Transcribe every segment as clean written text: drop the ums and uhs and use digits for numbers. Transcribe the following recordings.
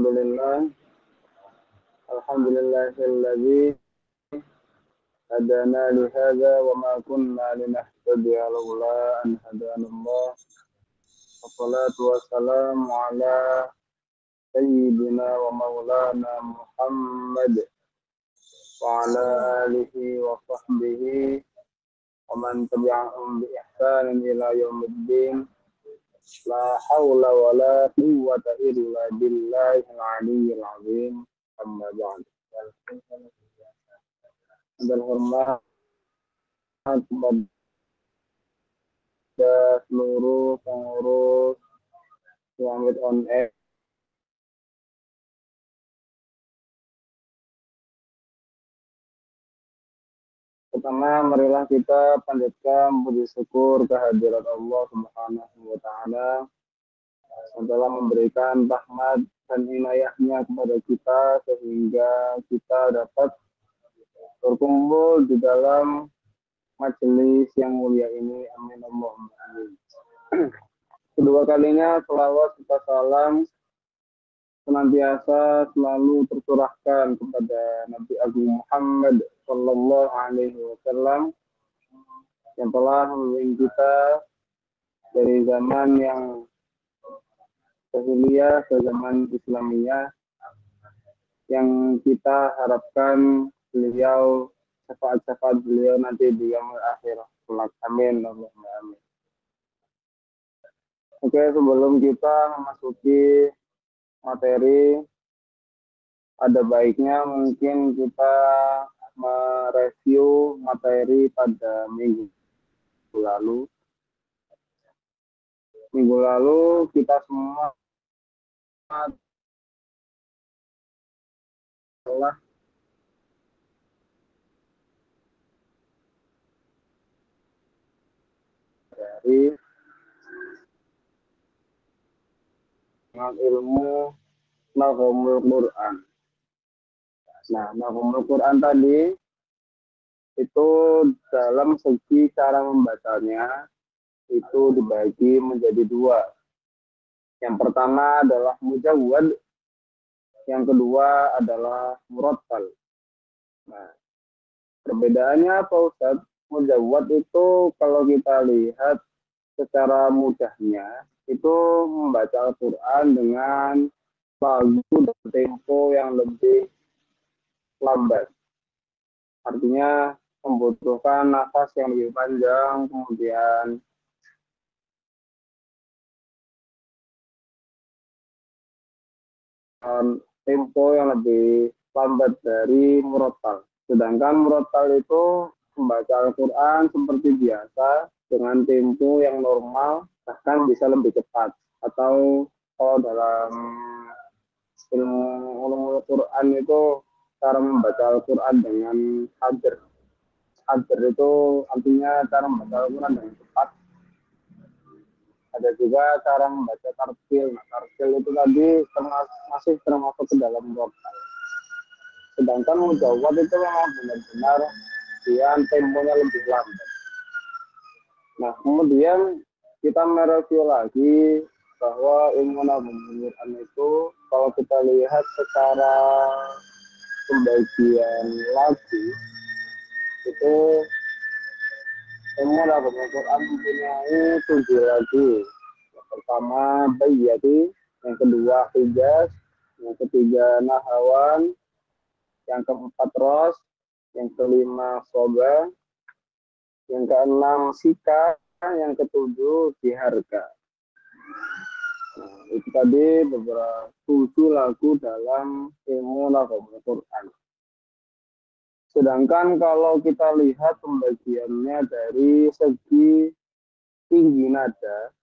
Alhamdulillah, alhamdulillahilladzi hadana li hadza wa ma kunna linahtadiya laula an hadanallah. Wassalatu wassalamu ala sayyidina wa maulana Muhammad wa ala alihi wa sahbihi wa man tabi'ahum bi ihsanin ila yaumiddin. La haula wa la quwwata illa billahil aliyyil azim. Amma ba'd. Dan hormat kepada seluruh pengurus Summit on Air. Pertama, marilah kita panjatkan puji syukur kehadirat Allah Subhanahu wa Ta'ala yang telah memberikan rahmat dan inayahnya kepada kita sehingga kita dapat berkumpul di dalam majelis yang mulia ini. Amin Allahumma amin. Kedua kalinya selawat serta salam senantiasa selalu tercurahkan kepada Nabi Agung Muhammad Sallallahu Alaihi Wasallam yang telah membimbing kita dari zaman yang jahiliyah ke zaman Islamiyah, yang kita harapkan beliau, syafaat-syafaat beliau nanti di yaumul akhir. Amin Allahumma amin. Oke, sebelum kita memasuki materi, ada baiknya mungkin kita mereview materi pada minggu lalu. Minggu lalu kita semua telah dari ilmu Nahumul Quran. Nah, Nahumul Quran tadi itu dalam segi cara membacanya itu dibagi menjadi dua. Yang pertama adalah mujawwad, yang kedua adalah murattal. Nah, perbedaannya apa Ustaz? Mujawwad itu kalau kita lihat secara mudahnya itu membaca Al-Quran dengan lagu dan tempo yang lebih lambat. Artinya membutuhkan nafas yang lebih panjang, kemudian tempo yang lebih lambat dari murattal. Sedangkan murattal itu membaca Al-Quran seperti biasa dengan tempo yang normal, bahkan bisa lebih cepat. Atau kalau dalam ilmu Al-Quran itu cara membaca Al-Quran dengan hadir. Hadir itu artinya cara membaca Al-Quran dengan cepat. Ada juga cara membaca tartil. Nah, tartil itu tadi masih termasuk ke dalam murattal. Sedangkan mujawwad itu memang benar-benar dia temponya lebih lambat. Nah, kemudian kita mereview lagi bahwa ilmu Nahumul Quran itu kalau kita lihat secara pembagian lagu itu ilmu Nahumul Quran mempunyai 7 lagu. Yang pertama Bayyati, yang kedua Hijaz, yang ketiga Nahawan, yang keempat Ros, yang kelima Soba, yang keenam Sika, yang ketujuh Diharga. Nah, itu tadi beberapa 7 lagu dalam ilmu Nahumul Quran. Sedangkan kalau kita lihat pembagiannya dari segi tinggi nada,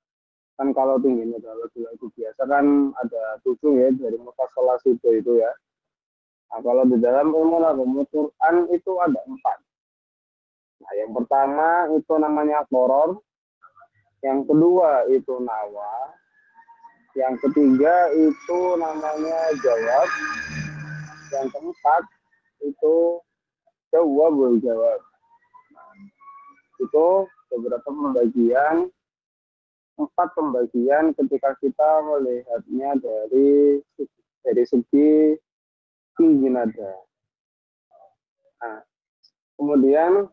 kan kalau tinggi nada lagu biasa kan ada 7 ya, dari mufasalah itu ya. Nah, kalau di dalam ilmu Nahumul Quran itu ada 4. Nah, yang pertama itu namanya qoror, yang kedua itu nawa, yang ketiga itu namanya jawab, yang keempat itu jawabul jawab. Nah, itu beberapa pembagian, 4 pembagian ketika kita melihatnya dari dari segi tinggi nada. Nah, kemudian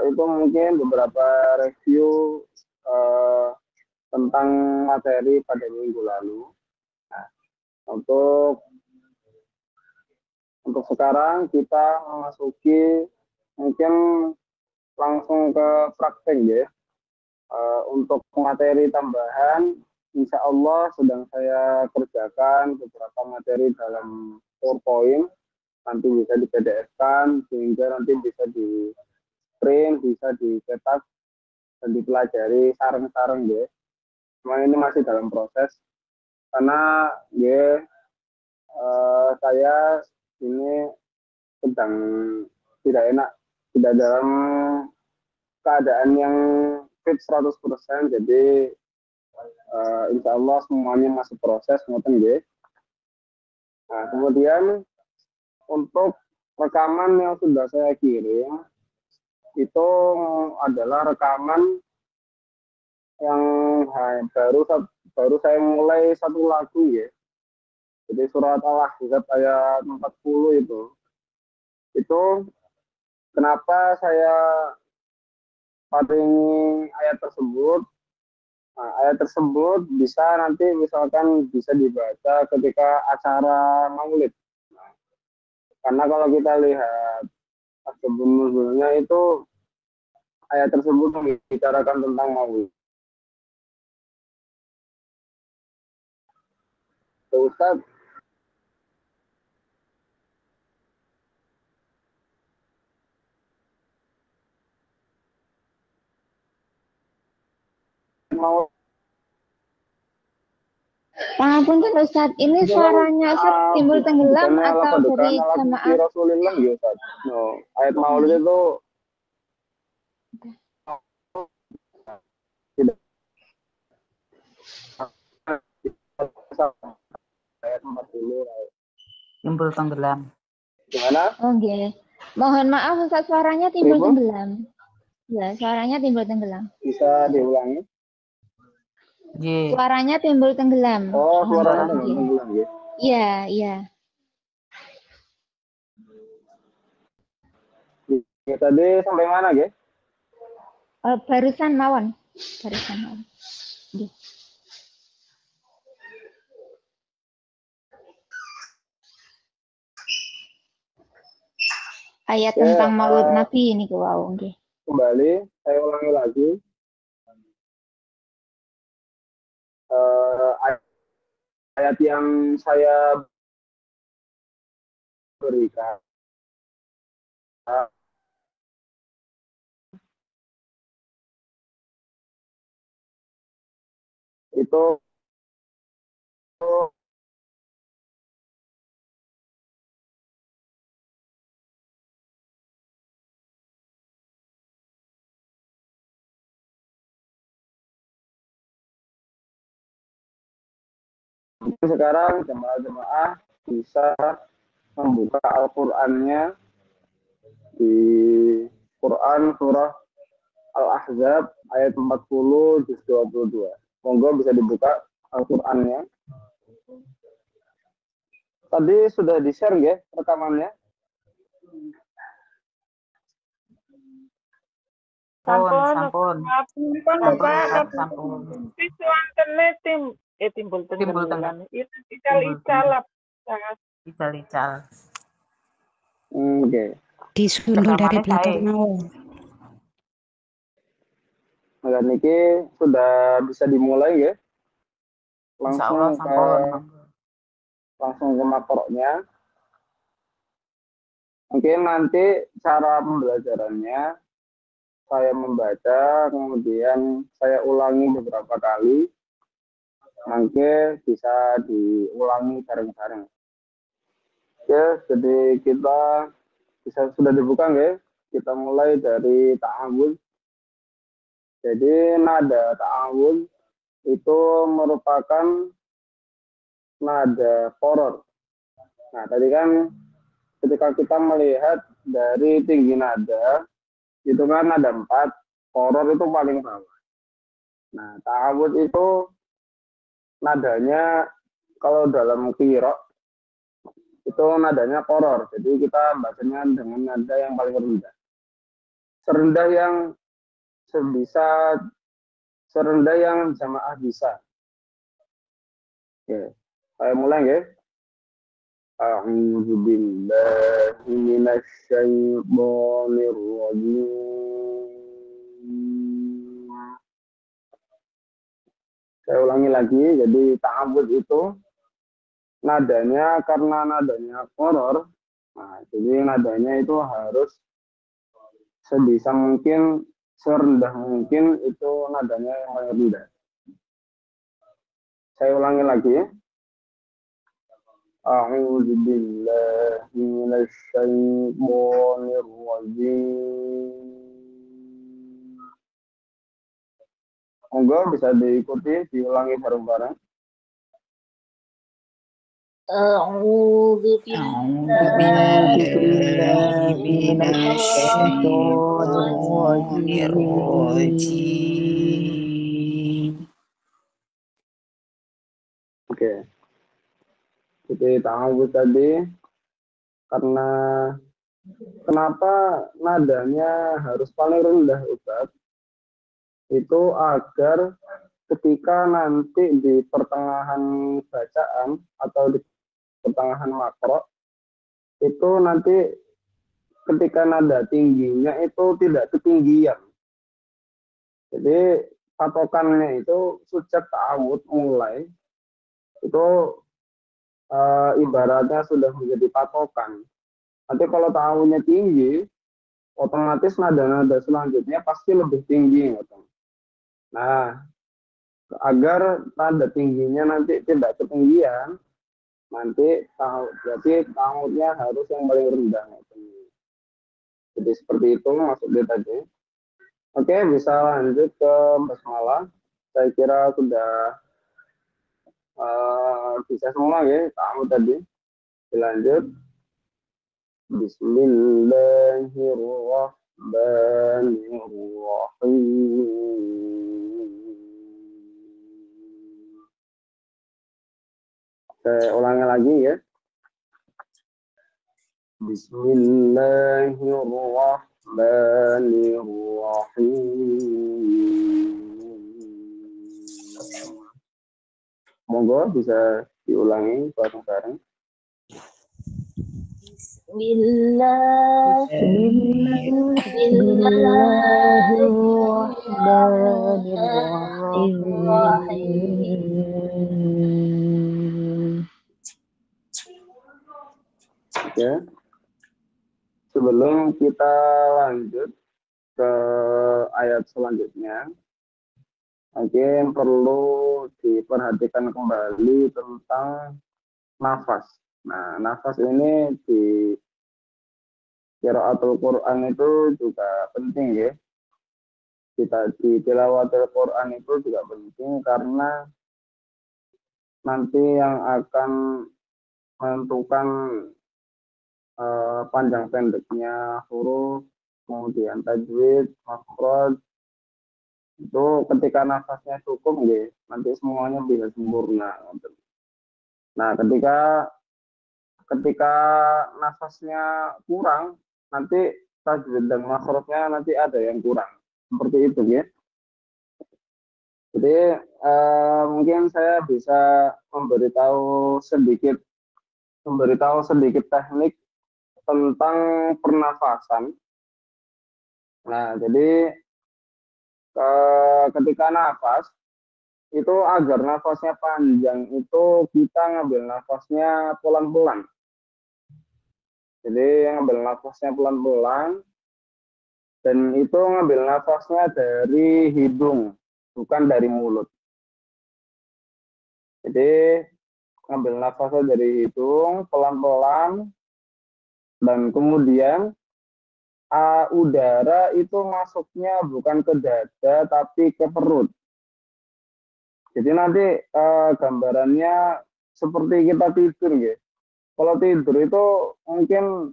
itu mungkin beberapa review tentang materi pada minggu lalu. Nah, untuk sekarang kita memasuki mungkin langsung ke praktek ya. Untuk materi tambahan, insya Allah sedang saya kerjakan beberapa materi dalam PowerPoint, nanti bisa di PDF-kan, sehingga nanti bisa di print, bisa dicetak, dan dipelajari sarang-sarang ya. Cuma ini masih dalam proses, karena ya saya ini sedang tidak enak, tidak dalam keadaan yang fit 100%, jadi insya Allah semuanya masih proses ngoten nggih. Nah, kemudian untuk rekaman yang sudah saya kirim itu adalah rekaman yang baru saya mulai satu lagu ya. Jadi surat Al-Ahzab ayat 40 itu. Itu kenapa saya paringi ayat tersebut? Nah, ayat tersebut bisa nanti misalkan bisa dibaca ketika acara maulid. Nah, karena kalau kita lihat asbabun nuzulnya itu ayat tersebut membicarakan tentang maulid. Ustaz, mau Pangapunten Ustaz, ini suaranya Ustaz timbul tenggelam bukannya atau dari ala jamaah? Rasulullah ya Ustaz. No, ayat maulid itu tidak ayat 40. Timbul tenggelam. Gimana? Oh, nggih. Mohon maaf Ustaz, suaranya timbul tenggelam. Ya, suaranya timbul tenggelam. Bisa diulangi? Suaranya timbul tenggelam. Oh, suaranya tenggelam ya. Iya, iya. Ya, tadi sampai mana, Ge? Barusan mawon. Barusan mawon. Nggih. Ayat tentang maulid Nabi ini wau nggih. Kembali, saya ulangi lagi. Ayat yang saya berikan itu sekarang jemaah-jemaah bisa membuka Al-Qur'annya di Quran surah Al-Ahzab ayat 40 juz 22. Monggo bisa dibuka Al-Qur'annya. Tadi sudah di-share ya rekamannya? Sampun. Timbul tenggelam. Ical-ical. Oke. Disundul dari belakang mau. Nah, niki sudah bisa dimulai ya. Langsung ke makroknya. Mungkin nanti cara pembelajarannya saya membaca, kemudian saya ulangi beberapa kali. Nanti bisa diulangi bareng-bareng. Oke, jadi kita sudah dibuka ya. Kita mulai dari ta'awudz. Jadi nada ta'awudz itu merupakan nada qoror. Nah, tadi kan ketika kita melihat dari tinggi nada, itu kan ada 4, qoror itu paling bawah. Nah, ta'awudz itu nadanya kalau dalam qira itu nadanya koror. Jadi kita bacanya dengan nada yang paling rendah. Serendah yang serendah yang jamaah bisa. Oke. Saya mulai ya. A'udzu billahi minasy syaithanir rajim. Saya ulangi lagi, jadi ta'awudz itu nadanya karena nadanya koror, nah jadi nadanya itu harus sebisa mungkin, serendah mungkin itu nadanya yang paling rendah. Saya ulangi lagi ya. A'udzu billahi minasy syaithanir rajim. Monggo bisa diikuti, diulangi bareng-bareng. A'udzu billahi minasyaitonir rajim. Oke. Jadi ta'awudz tadi karena kenapa nadanya harus paling rendah Ustaz? Itu agar ketika nanti di pertengahan bacaan atau di pertengahan makro itu nanti ketika nada tingginya itu tidak ketinggian. Jadi patokannya itu sejak ta'awudz mulai itu ibaratnya sudah menjadi patokan. Nanti kalau ta'awudnya tinggi, otomatis nada-nada selanjutnya pasti lebih tinggi. Nah, agar nada tingginya nanti tidak ketinggian, nanti berarti ta'awudnya harus yang paling rendah. Jadi seperti itu maksudnya tadi. Oke, bisa lanjut ke basmalah. Saya kira sudah bisa semua ya ta'awudz tadi. Dilanjut. Bismillahirrahmanirrahim. Saya ulangi lagi ya. Bismillahirrahmanirrahim. Monggo bisa diulangi bareng-bareng. Bismillahirrahmanirrahim. Oke. Sebelum kita lanjut ke ayat selanjutnya, mungkin perlu diperhatikan kembali tentang nafas. Nah, nafas ini di qiraatul Quran itu juga penting ya. Kita di tilawatul Quran itu juga penting karena nanti yang akan menentukan panjang pendeknya huruf, kemudian tajwid, makhraj, itu ketika nafasnya cukup ya, nanti semuanya bisa sempurna. Nah, ketika nafasnya kurang, nanti tajwid dan makhrajnya nanti ada yang kurang. Seperti itu ya. Jadi mungkin saya bisa memberitahu sedikit teknik tentang pernafasan. Nah, jadi ketika nafas itu agar nafasnya panjang itu kita ngambil nafasnya pelan-pelan. Jadi ngambil nafasnya pelan-pelan dan itu ngambil nafasnya dari hidung, bukan dari mulut. Jadi ngambil nafasnya dari hidung pelan-pelan dan kemudian udara itu masuknya bukan ke dada tapi ke perut. Jadi nanti gambarannya seperti kita tidur ya. Kalau tidur itu mungkin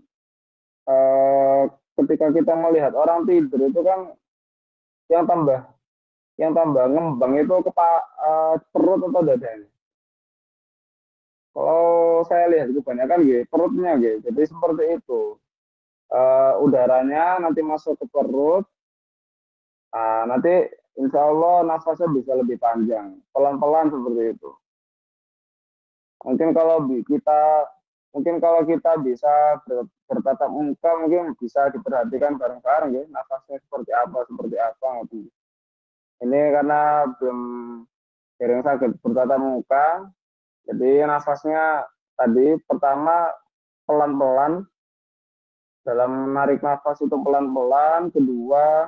ketika kita melihat orang tidur itu kan yang tambah ngembang itu perut atau dadanya. Kalau saya lihat kebanyakan gitu, perutnya gitu. Jadi seperti itu. Udaranya nanti masuk ke perut, nanti insya Allah nafasnya bisa lebih panjang, pelan-pelan seperti itu. Mungkin kalau kita bisa bertatap muka, mungkin bisa diperhatikan bareng-bareng ya, nafasnya seperti apa. Gitu. Ini karena belum sering sakit bertatap muka, jadi nafasnya tadi pertama pelan-pelan, dalam menarik nafas itu pelan-pelan, kedua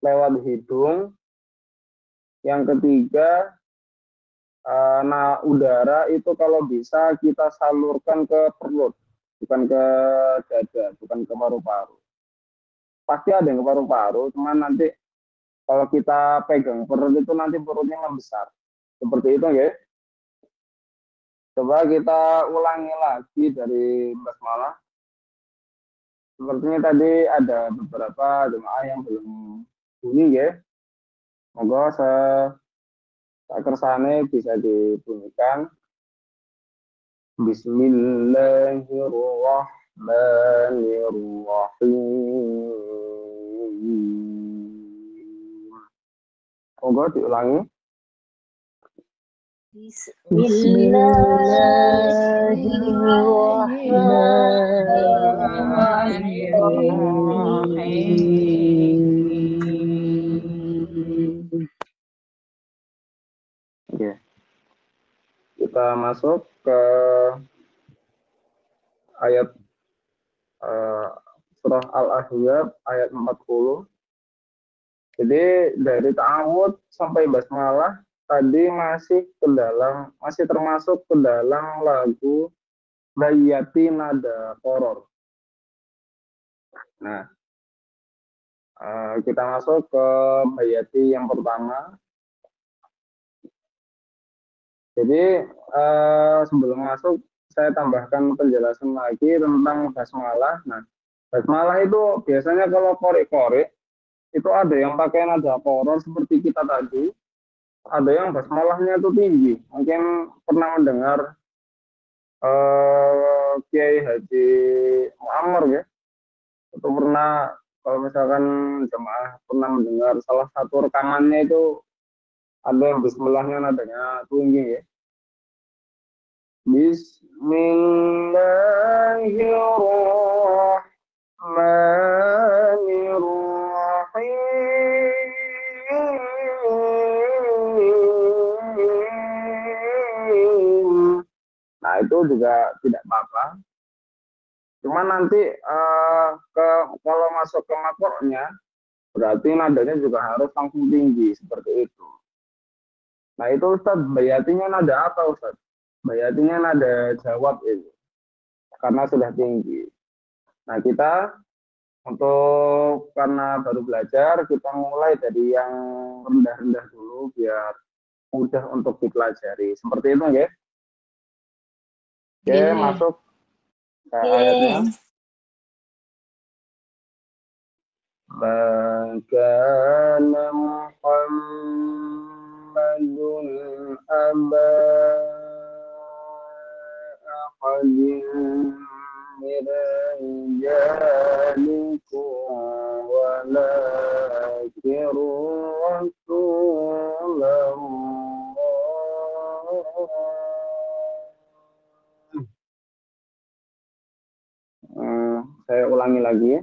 lewat hidung, yang ketiga udara itu kalau bisa kita salurkan ke perut, bukan ke dada, bukan ke paru-paru. Pasti ada yang ke paru-paru, cuman nanti kalau kita pegang perut itu nanti perutnya membesar. Seperti itu ya. Coba kita ulangi lagi dari basmalah. Sepertinya tadi ada beberapa jemaah yang belum bunyi ya. Moga kersane bisa dibunyikan. Bismillahirrahmanirrahim. Moga diulangi. Bismillahirrahmanirrahim. Oke. Kita masuk ke ayat surah Al-Ahzab ayat 40. Jadi dari ta'awud sampai basmalah tadi masih termasuk ke dalam lagu Bayati Nada Koror. Nah, kita masuk ke Bayati yang pertama. Jadi sebelum masuk saya tambahkan penjelasan lagi tentang basmalah. Nah, basmalah itu biasanya kalau korek-korek itu ada yang pakai nada koror seperti kita tadi, ada yang basmalahnya itu tinggi. Mungkin pernah mendengar Kiai Haji Muammar ya, itu pernah, kalau misalkan jemaah pernah mendengar salah satu rekamannya itu ada yang bismillahnya nadanya tinggi ya. Bismillahirrahmanirrahim. Nah, itu juga tidak apa-apa. Cuma nanti kalau masuk ke makornya, berarti nadanya juga harus langsung tinggi, seperti itu. Nah, itu Ustaz, bayatinya nada apa Ustaz? Bayatinya nada jawab itu, karena sudah tinggi. Nah, kita karena baru belajar, kita mulai dari yang rendah-rendah dulu, biar mudah untuk dipelajari. Seperti itu ya. Oke, masuk ke ayatnya. Makana Muhammadun aba ahadin min rijalikum walakin Rasulullah. Saya ulangi lagi ya.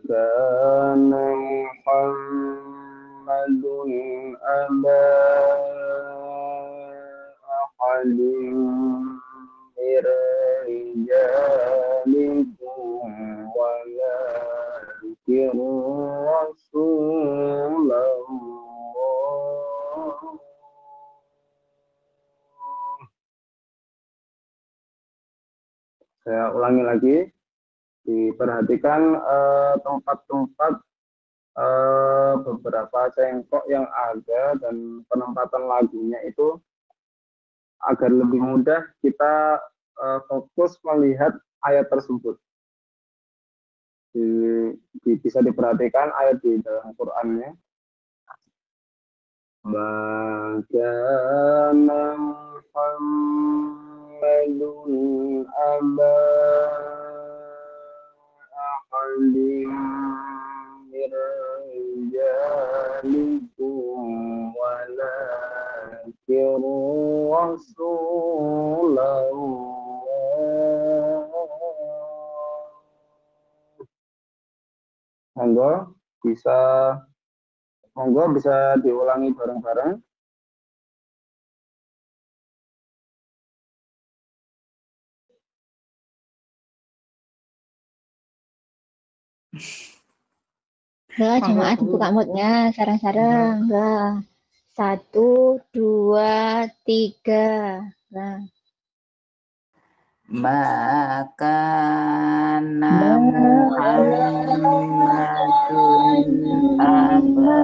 Makana Muhammadun aba ahadin min rijalikum walakin Rasulullah. Saya ulangi lagi. Diperhatikan tempat-tempat beberapa cengkok yang ada dan penempatan lagunya itu agar lebih mudah kita fokus melihat ayat tersebut. Bisa diperhatikan ayat di dalam Qur'annya. Maka Muhammadun aba ahadim min rijalikum walakin Rasulullah. Monggo bisa diulangi bareng-bareng. Lah, jemaah dibuka moodnya, sarang-sarang. Lah, 1, 2, 3. Lah. Maka Muhammadun aba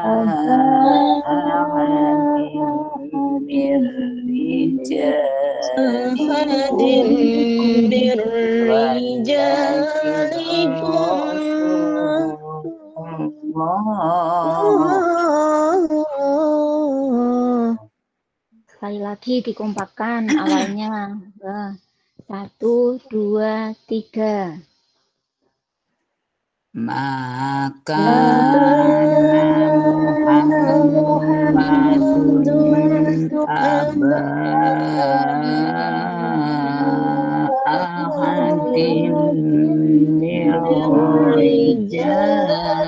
ahadin min rijalikum walakin Rasulullah. Sekali lagi dikompakkan awalnya. 1, 2, 3. Maka Muhammadun aba ahadin min rijalikum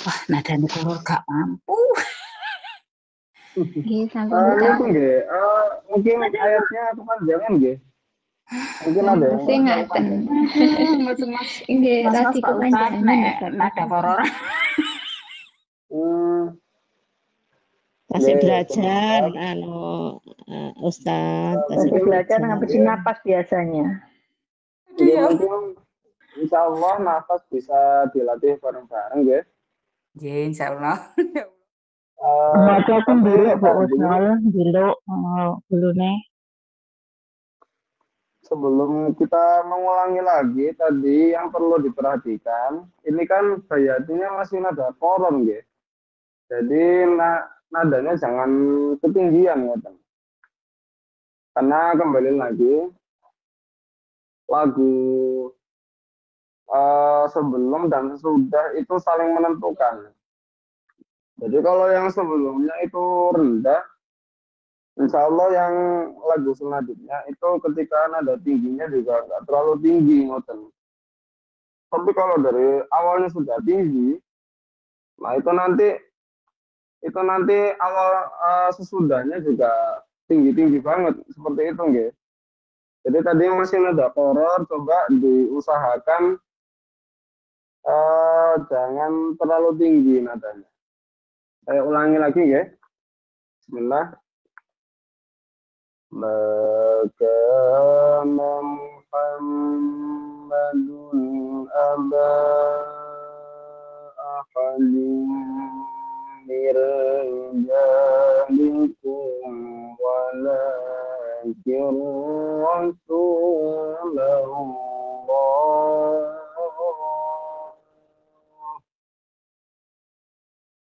Wah, nadanya kalau gak mampu. Nggih, sampun buka. Mungkin ayatnya kepanjangan nggih. Mungkin ada yang Sing ngaten. Nggih, radi kepanjangan. Nada koror. Masih belajar, Ustadz. Masih belajar ngambil napas biasanya. Mungkin insya Allah nafas bisa dilatih bareng-bareng ya. Ya, insya Allah. Maka aku dulu Pak Usnal, dulu nih. Sebelum kita mengulangi lagi tadi yang perlu diperhatikan, ini kan bayatnya masih nada koron ya. Jadi nadanya jangan ketinggian ya, teman. Karena kembali lagi lagu sebelum dan sesudah itu saling menentukan. Jadi kalau yang sebelumnya itu rendah, insya Allah yang lagu selanjutnya itu ketika nada tingginya juga nggak terlalu tinggi, ngoten. Tapi kalau dari awalnya sudah tinggi, nah itu nanti awal sesudahnya juga tinggi banget seperti itu, nggih. Jadi tadi masih nada koror, coba diusahakan jangan terlalu tinggi nadanya. Saya ulangi lagi ya. Bismillah. Maka Muhammadun aba ahadin min rijalikum walakin Rasulullah.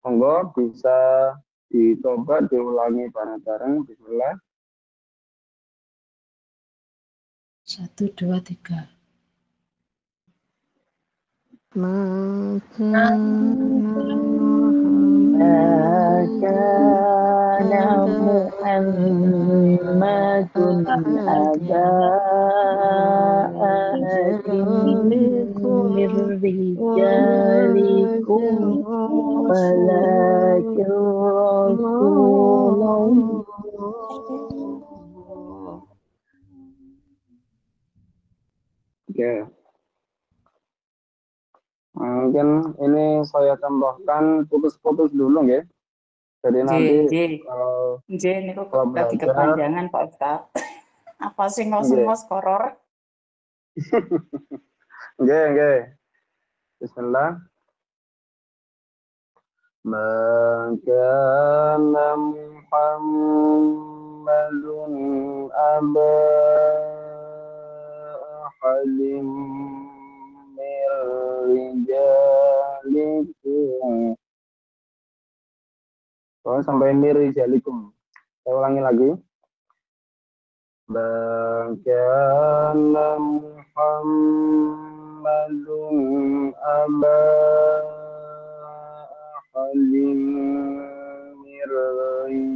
Monggo bisa dicoba diulangi bareng-bareng. Bismillah. 1, 2, 3. Maka Muhammadun aba ahadin min rijalikum walakin Rasulullah. Oke. Mungkin ini saya tambahkan putus-putus dulu ya. Jadi nanti kalau ini kok lagi belajar, kepanjangan Pak Ustadz. Apa sih ngos-ngos koror? Oke. Bismillah. Maka Muhammadun aba ahadin min rijalikum. Oh, sampai mir rijalikum. Saya ulangi lagi. Kana Muhammadun aba ahadin min rijalikum.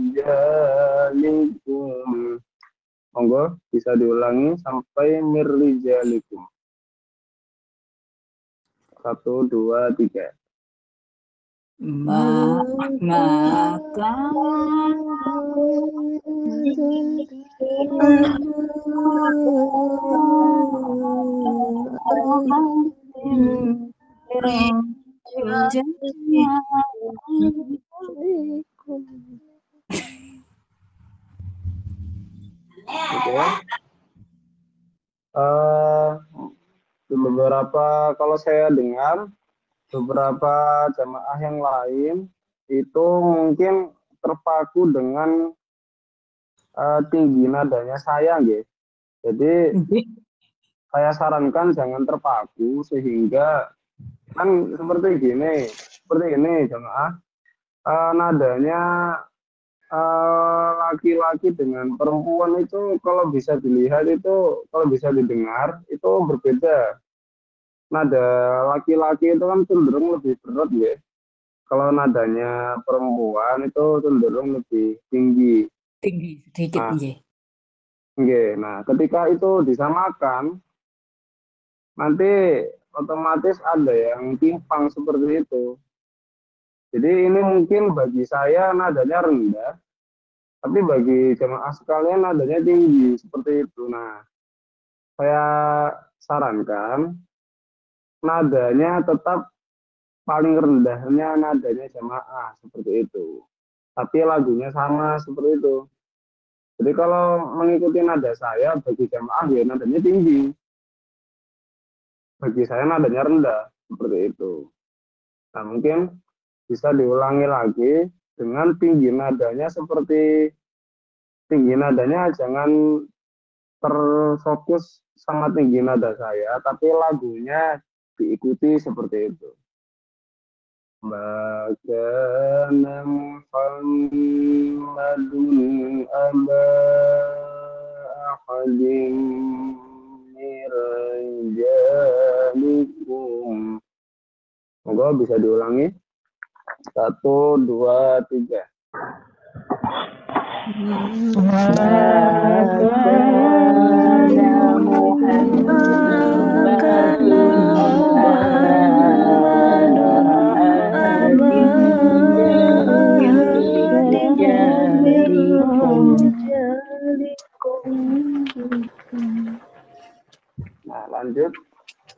Monggo bisa diulangi sampai mir rijalikum. 1, 2, 3. Maka Beberapa kalau saya dengar beberapa jamaah yang lain itu mungkin terpaku dengan tinggi nadanya saya, nggih. Jadi saya sarankan jangan terpaku sehingga kan seperti ini jamaah nadanya laki-laki dengan perempuan itu kalau bisa dilihat itu kalau bisa didengar itu berbeda. Nada laki-laki itu kan cenderung lebih berat ya. Kalau nadanya perempuan itu cenderung lebih tinggi. Tinggi sedikit nggih. Nah, ketika itu disamakan nanti otomatis ada yang timpang seperti itu. Jadi ini mungkin bagi saya nadanya rendah, tapi bagi jemaah sekalian nadanya tinggi seperti itu. Nah, saya sarankan nadanya tetap paling rendahnya nadanya jamaah seperti itu. Tapi lagunya sama seperti itu. Jadi kalau mengikuti nada saya bagi jamaah ya nadanya tinggi. Bagi saya nadanya rendah seperti itu. Nah, mungkin bisa diulangi lagi dengan tinggi nadanya seperti tinggi nadanya jangan terfokus sama tinggi nada saya, tapi lagunya diikuti seperti itu. Makana Muhammadun aba ahadin min rijalikum. Moga bisa diulangi. 1, 2, 3. Nah, lanjut.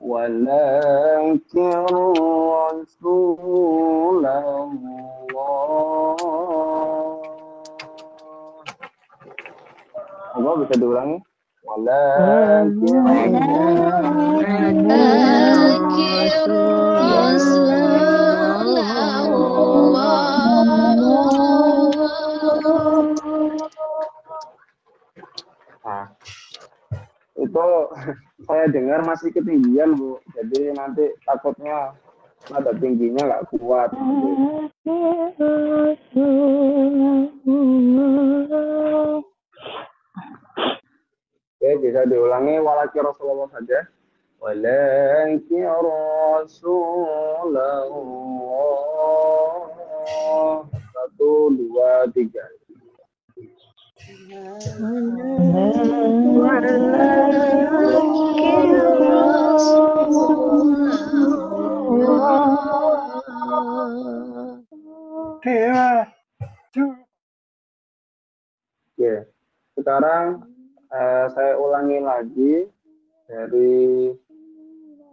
Walakin Rasulullah. Apa bisa diulangi? Walakin Nah, itu saya dengar masih ketinggian, Bu. Jadi nanti takutnya nada tingginya nggak kuat. Oke, bisa diulangi walaki Rasulullah saja. Walaki Rasulullah. 1, 2, 3. Oke, sekarang saya ulangi lagi dari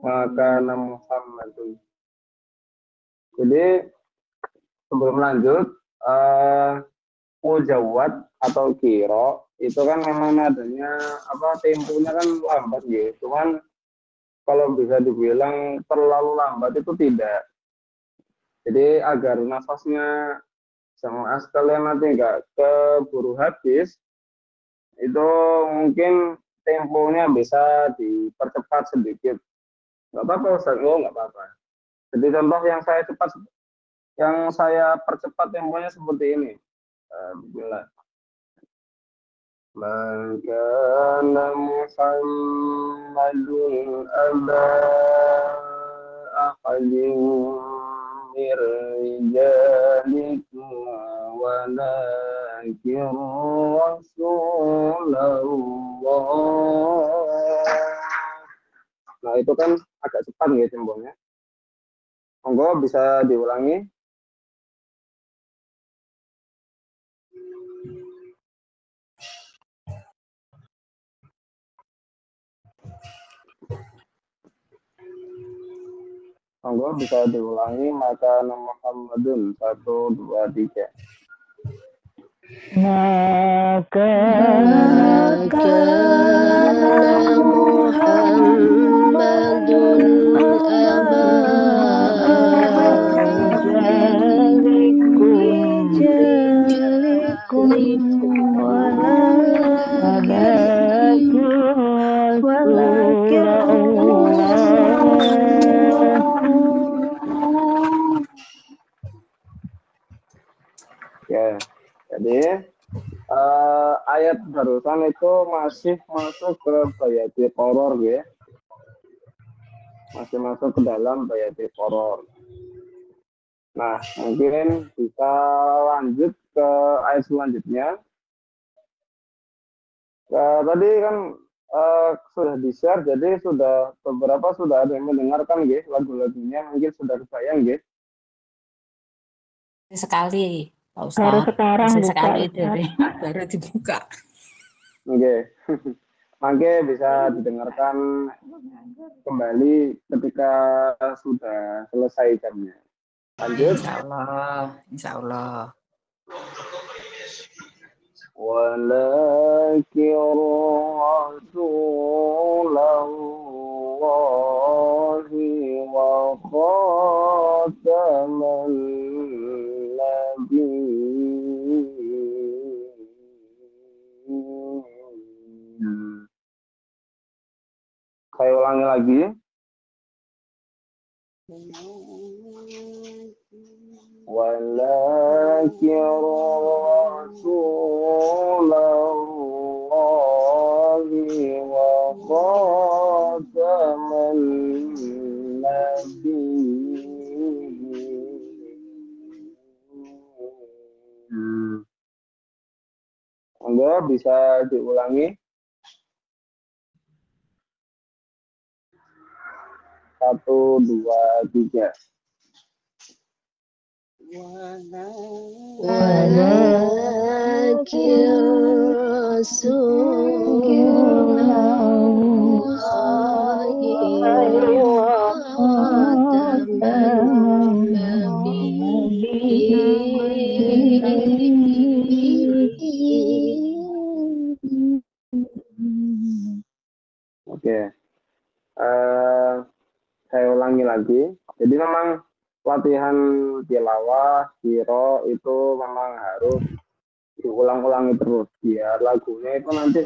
Makana Muhammadun. Jadi sebelum lanjut, mujawad atau kiro itu kan memang nadanya temponya kan lambat gitu. Cuman kalau bisa dibilang terlalu lambat itu tidak. Jadi agar nafasnya jamaah sekalian nanti nggak keburu habis, itu mungkin temponya bisa dipercepat sedikit. Nggak apa-apa Ustaz, nggak apa-apa. Jadi contoh yang saya percepat temponya seperti ini. Bismillah. Man kana Muhammadun aba ahadin min rijalikum walakin Rasulullah. Nah, itu kan agak cepat ya temponya. Monggo bisa diulangi. Monggo bisa diulangi. Maka Muhammadun 1, 2, 3. Maka Muhammadun aba rijalikum walakin Ya, jadi ayat barusan itu masih masuk ke bayatul qoror ya. Masih masuk ke dalam bayatul qoror. Nah, mungkin bisa lanjut ke ayat selanjutnya. Tadi kan sudah di-share, jadi beberapa sudah ada yang mendengarkan ya lagu-lagunya, mungkin sudah kebayang ya. Sekali, Pak baru Ustadz. sekarang Masih buka sekali Ustaz. dari baru dibuka. Oke. Mangke bisa didengarkan kembali ketika sudah selesai jamnya. Lanjut. Insya Allah. Walakin Rasulullahi wa khataman nabiyyin. Saya ulangi lagi. Walakin Rasulullahi wa khataman nabiyyin. Anda bisa diulangi. 1, 2, 3. walakin Rasulullahi wa khataman nabiyyin. Oke. Saya ulangi lagi. Jadi memang latihan tilawah, qiro itu memang harus diulang-ulangi terus biar lagunya itu nanti.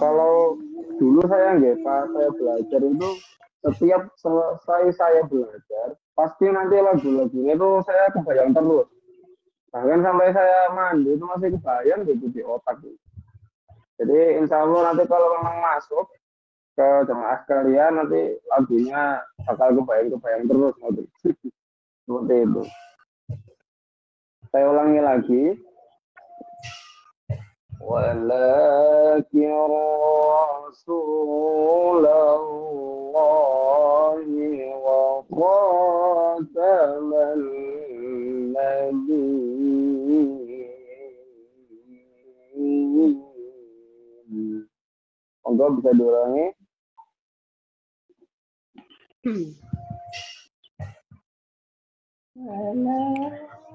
Kalau dulu saya pas saya belajar itu setiap selesai saya belajar pasti nanti lagu-lagunya itu saya kebayang terus. Bahkan sampai saya mandi itu masih kebayang gitu di otak. Jadi insya Allah nanti kalau memang masuk ke jemaah sekalian nanti lagunya bakal kebayang-kebayang terus nanti. Seperti itu. Saya ulangi lagi. Walakin Rasulullahi wa khataman nabiyyin. Monggo bisa diulangi.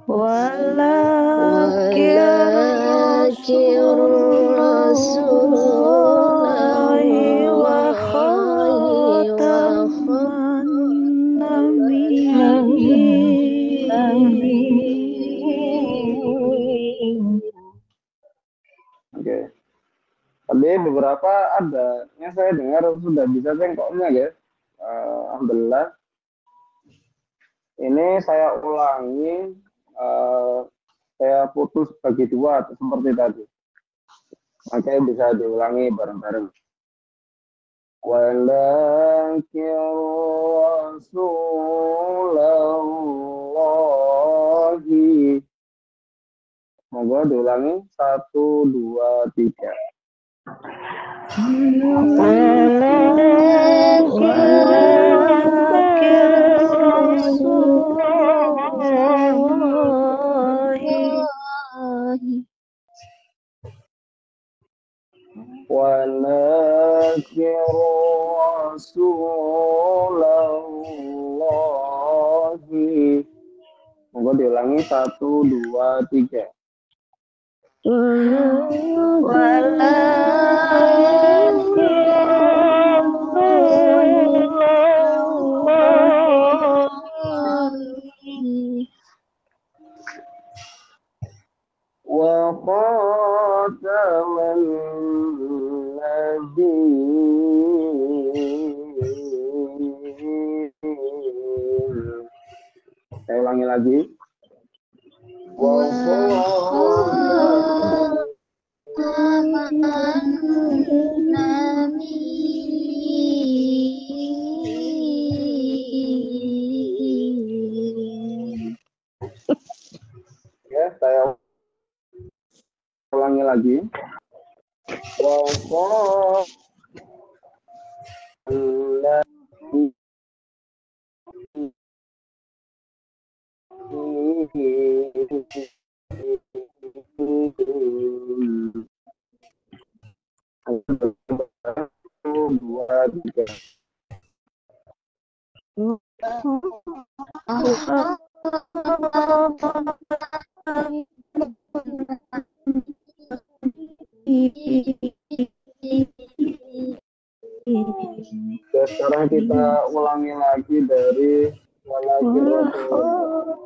Walakin Rasulullahi wa khataman nabiyyin. beberapa ada yang saya dengar sudah bisa cengkoknya guys. Alhamdulillah. Ini saya ulangi, saya putus bagi dua seperti tadi. Makanya bisa diulangi bareng-bareng. Walakin Rasulallahi. Monggo diulangi 1, 2, 3. Walakin Rasulallahi. Monggo diulangi 1, 2, 3. Wa khataman nabiyyin. Saya ulangi lagi. Wa ya, saya ulangi lagi. Wa sekarang kita ulangi lagi dari walakin Rasulallahi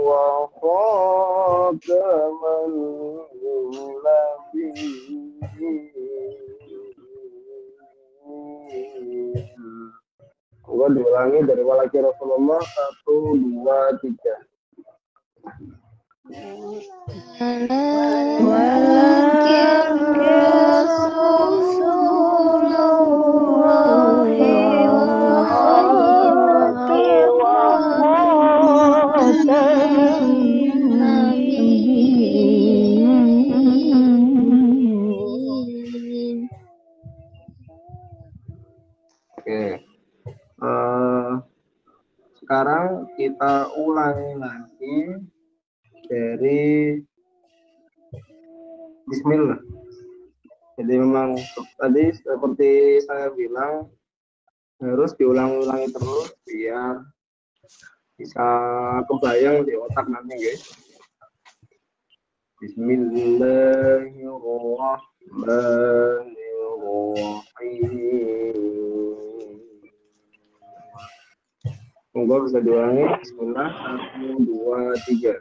wa khataman nabiyyin. Gua diulangi dari walakin Rasulullah 1, 2, 3. Oke. Sekarang kita ulangi lagi dari Bismillah. Jadi memang tadi seperti saya bilang harus diulang-ulangi terus biar bisa kebayang di otak nanti guys. Bismillahirrahmanirrahim. Monggo bisa diulangi. Bismillah 1, 2, 3.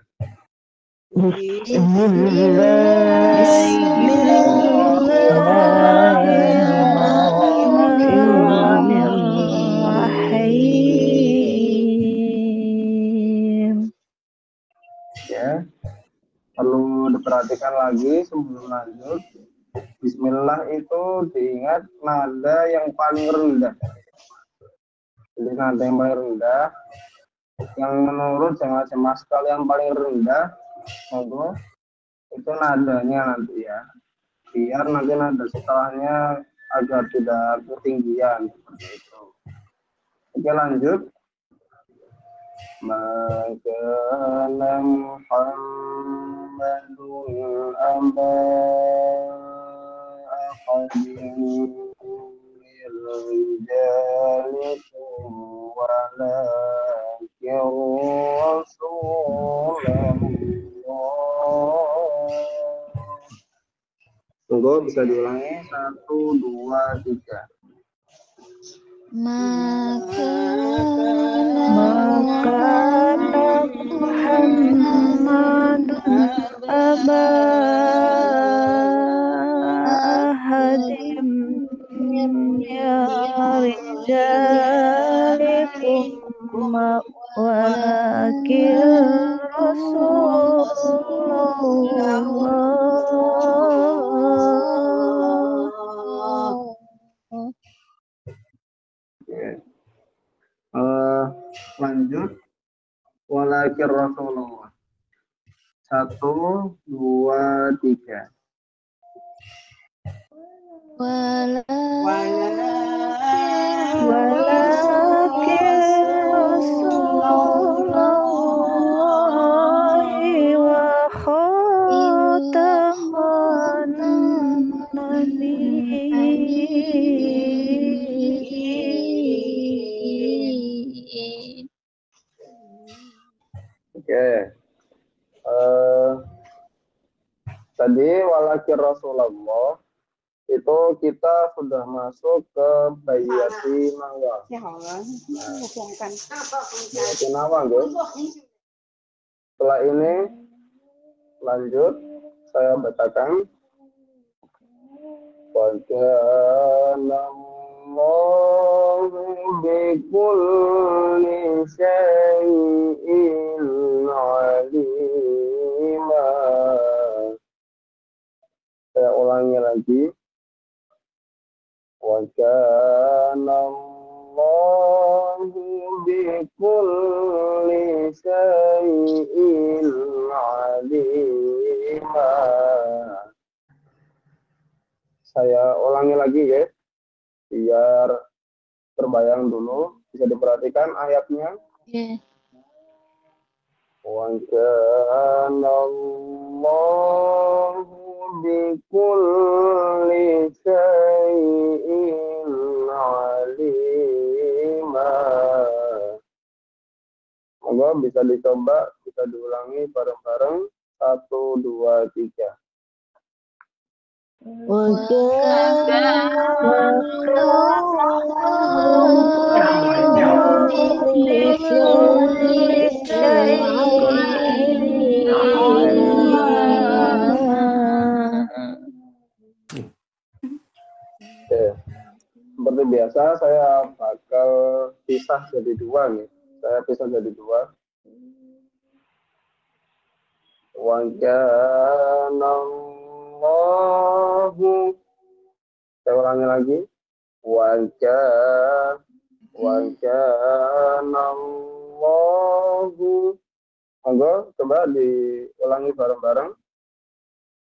Bismillahirrahmanirrahim. Ya, perlu diperhatikan lagi sebelum lanjut. Bismillah itu diingat nada yang paling rendah. Jadi nada yang paling rendah, yang menurut Jamaah Sekal yang paling rendah, monggo itu nadanya nanti ya. Biar nanti nada setelahnya agar tidak ketinggian seperti itu. Oke lanjut. Makana Muhammadun aba ahadin min rijalikum walakin Rasulullah. Tunggu bisa diulangi 1, 2, 3. Maka kana Muhammadun aba ahadim ya rijalikum walakin Rasulullah. Lanjut. Walakin Rasulullah. 1, 2, 3. Walakin Rasulullahi wa khataman nabiyyin. Oke. Tadi walakin Rasulullah itu kita sudah masuk ke Bayyati Nawal. Bayyati Nawal, guys. Setelah ini lanjut saya bacakan. Wa kana Allahu bikulli syai'in alima. Saya ulangi lagi. Wa kana Allahu bikulli syai'in alima. Saya ulangi lagi, guys, biar terbayang dulu. Bisa diperhatikan ayatnya. Wa kana Allahu bikulli syai'in alima. Moga bisa dicoba, bisa diulangi bareng-bareng. 1, 2, 3. Seperti biasa saya bakal pisah jadi 2 nih. Saya pisah jadi 2. Wa kana Allahu. Saya ulangi lagi. Wa kana Allahu. Monggo coba diulangi bareng-bareng.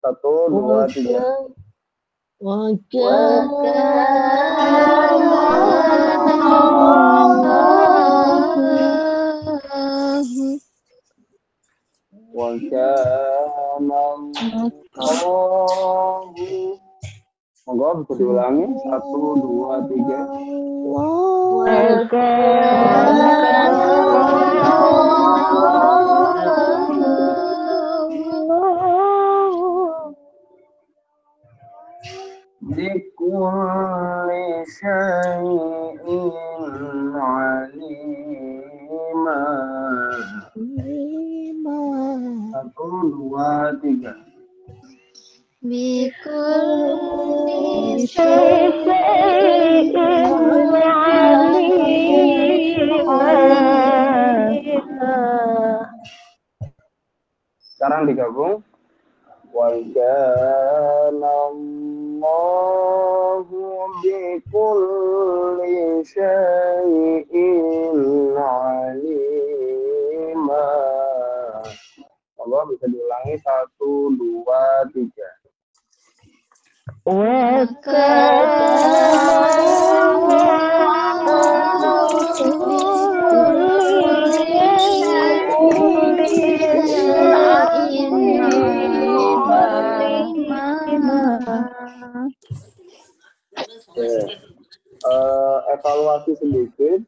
1, 2, 3. Wa kana Allahu. Monggo bisa diulangi. 1, 2, 3. Bikulli syai'in alima. 1, 2, 3. bikulli syai'in alima. Sekarang digabung. Wa kana Allahu bikulli syai'in alima. Allah bisa diulangi. 1, 2, 3. Wa evaluasi sedikit.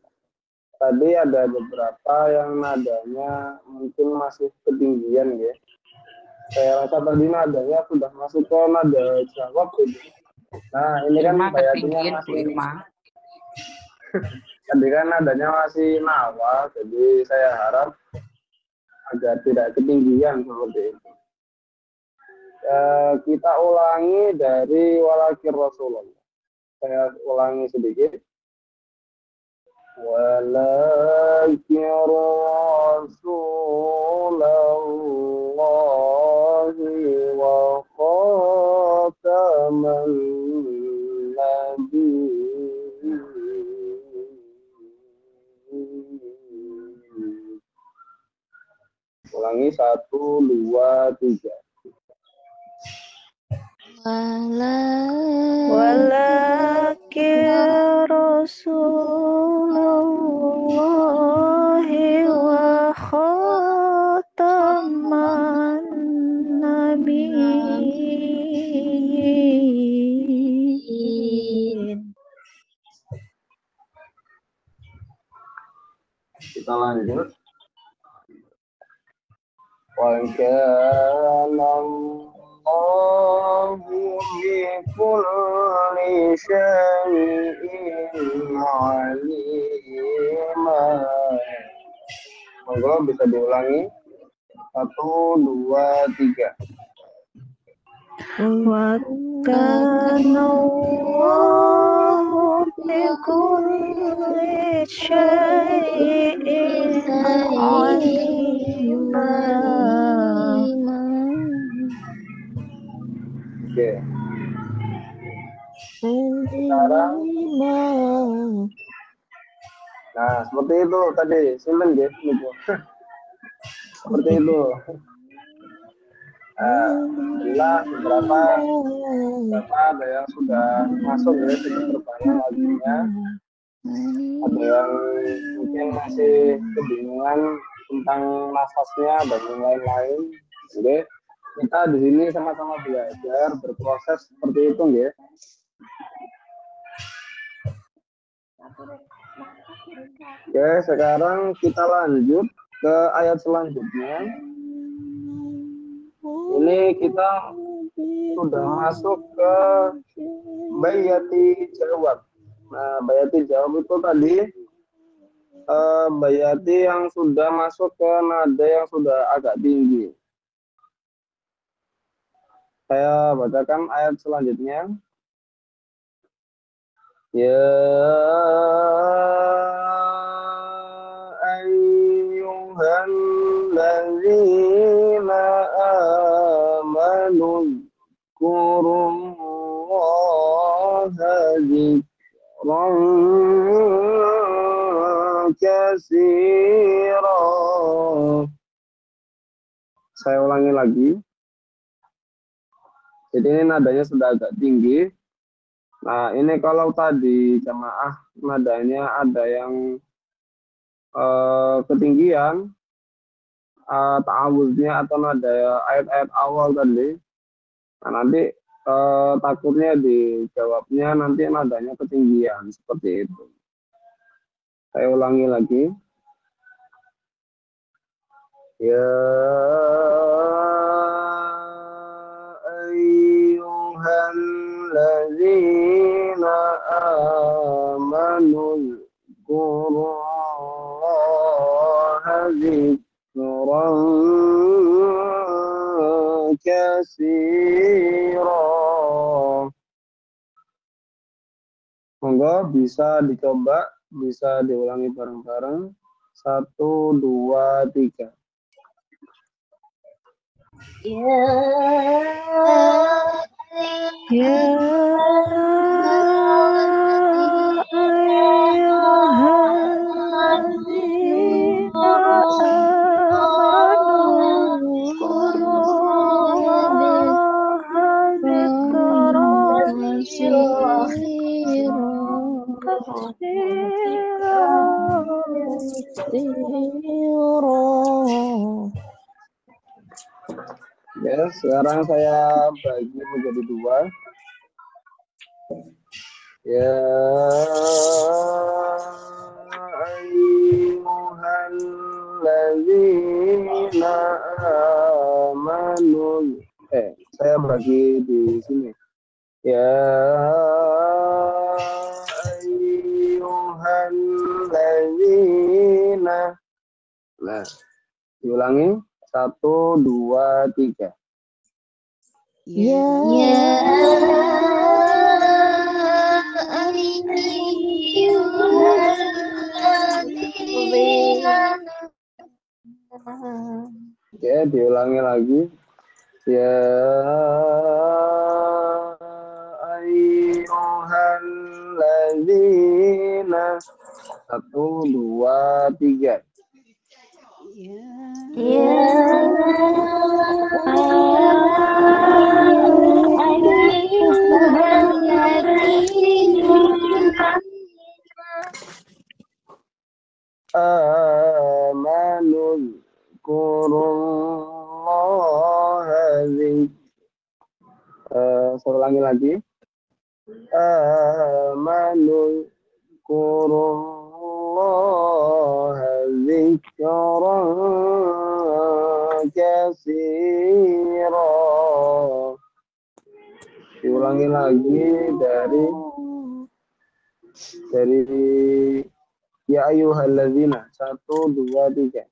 Tadi ada beberapa yang nadanya mungkin masih ketinggian, ya. Saya rasa tadi nadanya sudah masuk ke nada jawab. Nah, ini kan bayatinya masih Tadi kan nadanya masih nawa, jadi saya harap agar tidak ketinggian seperti itu. Kita ulangi dari walakir Rasulullah. Saya ulangi sedikit. Walakir Rasulullah wa khataman nabiyyin. Ulangi 1, 2, 3. Walakin Rasulullahi wa khataman nabiyyin. Kita lanjut. Wa kana Allahu bi kulli syai'in alima. Monggo bisa diulangi. 1, 2, 3. Wa kana Allahu bi kulli syai'in alima. Oke. Sekarang, nah seperti itu tadi, simpen ya, seperti itu. Alhamdulillah beberapa ada yang sudah masuk ya, sudah terbayang lagunya. Ada yang mungkin masih kebingungan tentang nafasnya dan yang lain-lain. Oke, kita di sini sama-sama belajar berproses seperti itu, ya. Oke, sekarang kita lanjut ke ayat selanjutnya. Ini kita sudah masuk ke bayati jawab. Nah, bayati jawab itu tadi bayati yang sudah masuk ke nada yang sudah agak tinggi. Saya bacakan ayat selanjutnya. Ya ayyuhan ladzina amanu dzkurullaha dzikran katsira. Saya ulangi lagi. Jadi ini nadanya sudah agak tinggi. Nah, ini kalau tadi jamaah nadanya ada yang ketinggian, ta'awuznya atau nada ayat-ayat awal tadi. Nah, nanti takutnya dijawabnya nanti nadanya ketinggian seperti itu. Saya ulangi lagi. Ya ayyuhan ladzina amanu dzkurullaha dzikran katsira. Monggo bisa dicoba, bisa diulangi bareng-bareng. 1, 2, 3. Ya ayyuhalladzina amanu dzkurullaha dzikran katsira. Ya, sekarang saya bagi menjadi 2. Ya ayyuhan ladzina amanu. Saya bagi di sini. Ya ayyuhan Diulangi. 1, 2, 3. Ya Oke, diulangi lagi. Ya ayyuhalladzina. 1, 2, 3. Amanul kurullaha saya ulangi lagi. Amanul kurullaha dzikran katsira. Diulangi lagi dari ya ayyuhalladzina. 1, 2, 3.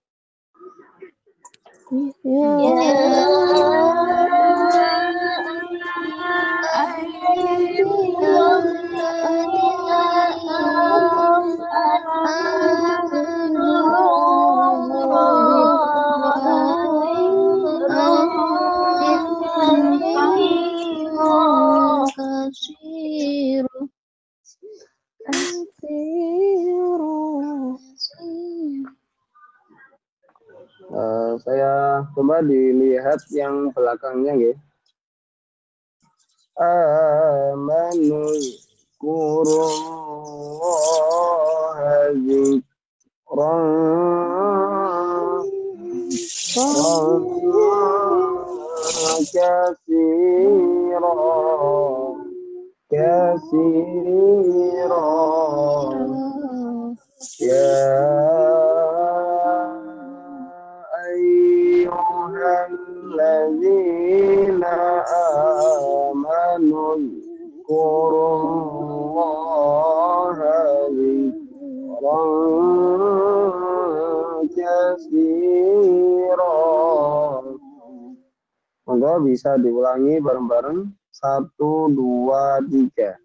Saya coba dilihat yang belakangnya nggih. Amanul kurullaha dzikran katsira. Ya ayyuhalladzina amanu dzkurullaha dzikran katsira. Monggo bisa diulangi bareng-bareng. 1, 2, 3.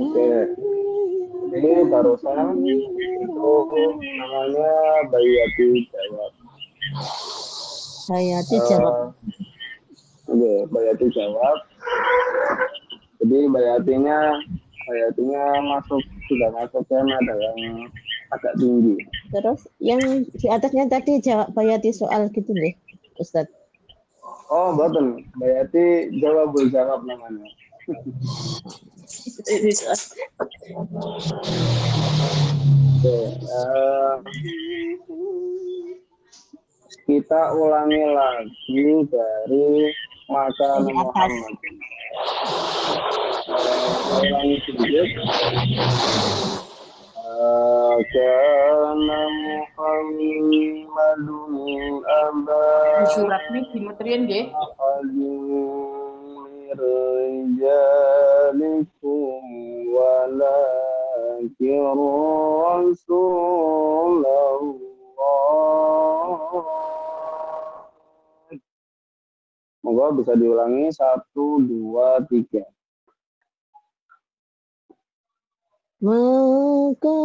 Oke, ini barusan itu namanya Bayati jawab. Hayati jawab. Oke, Bayati jawab. Jadi Bayatinya sudah masuk kan, ada yang agak tinggi. Terus yang di atasnya tadi jawab Bayati soal gitu deh, Ustadz. Oh, betul. Bayati jawab namanya. Oke, kita ulangi lagi dari maka Muhammad. Ulangi sedikit. Kana Muhammadun aba. Surat ini dimuterin nggih. Rijalikum walakin Rasulullah. Moga bisa diulangi. 1, 2, 3. Maka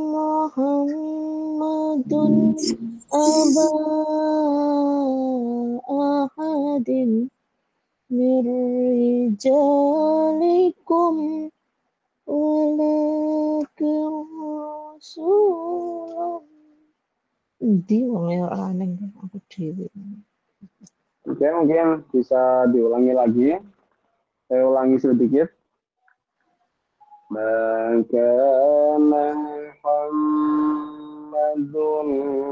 Muhammadun aba ahadin min rijalikum walakin Rasulullah. Di wong aneh aku dhewe. Oke, mungkin bisa diulangi lagi. Saya ulangi sedikit. Maka Muhammadun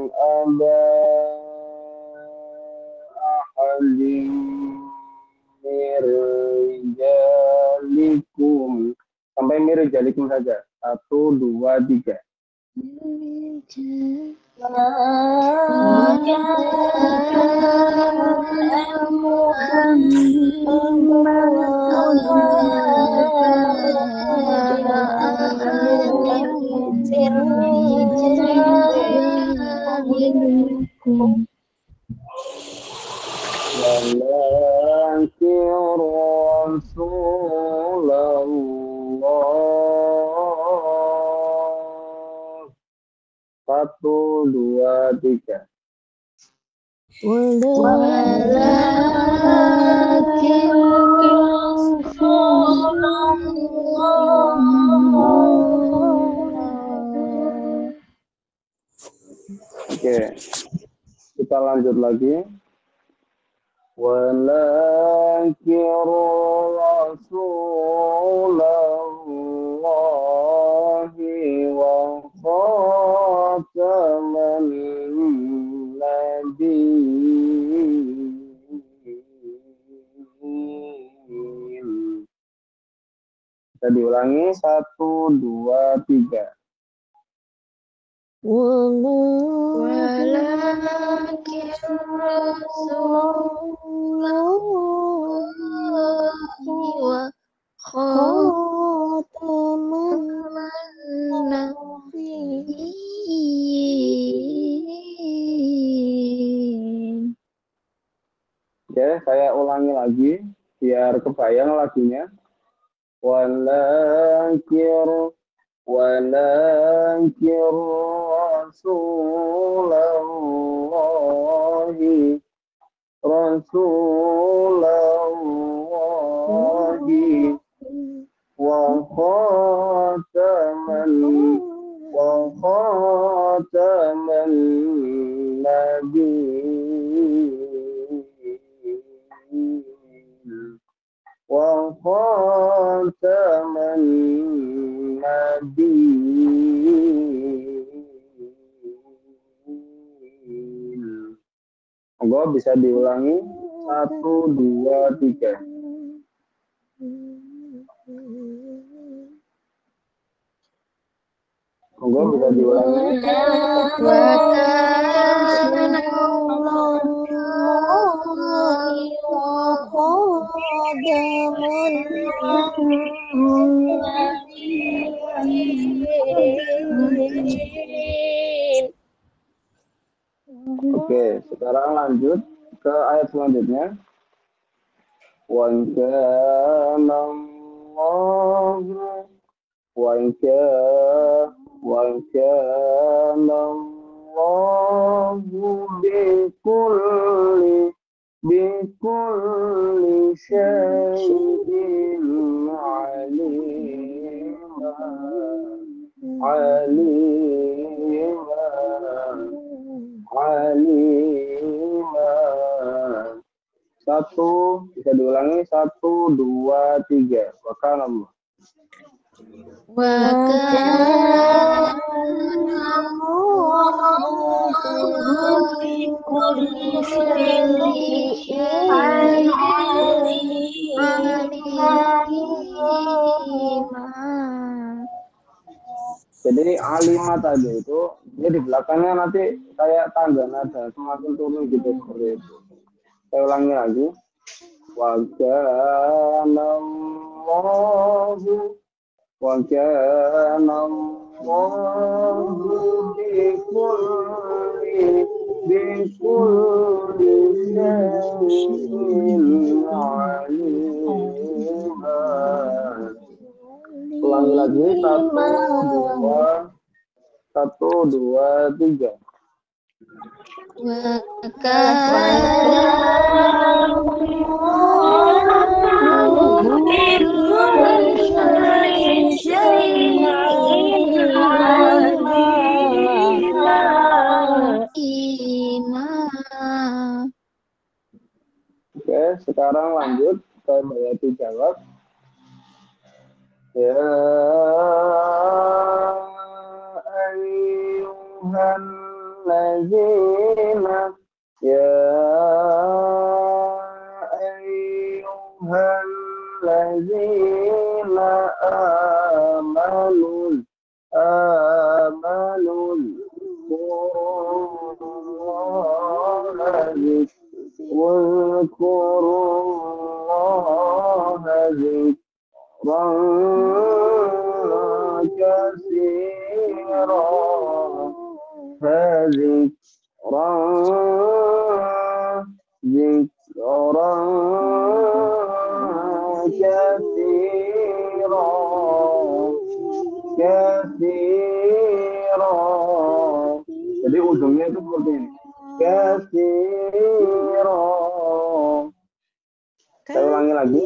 aba mirjalikum. Sampai mirjalikum saja. 1, 2, 3. Walakin Rasulullah. 1, 2, 3. Oke, kita lanjut lagi. Walakin Rasulullahi wa khataman nabiyyin. Kita diulangi 1, 2, 3. Walakin Rasulullah wa khataman nabiyyin. Oke, saya ulangi lagi biar kebayang lagunya. Walakin Rasulullahi wa khataman nabiyyin wa khataman nabiyyin. Monggo bisa diulangi 1, 2, 3. Monggo bisa diulangi. Oke, sekarang lanjut ke ayat selanjutnya. Wa kana Allahu bikulli syai'in alima. 1, bisa diulangi 1, 2, 3. Wa kana Allah. Jadi alimah tadi itu dia di belakangnya nanti kayak tanda nada semakin turun gitu seperti itu. Saya ulangi lagi. Wa kana Allahu bikulli syai'in alima. Ulangi lagi 1, 2, 3. Oke, sekarang lanjut ke Bayati jawab. Ya ayyuhan lazina ya allazina amanu واذkurullaha dzikran katsira ذكرا كثيرا. Jadi ujungnya itu seperti ini. Katsira. Saya ulangi lagi.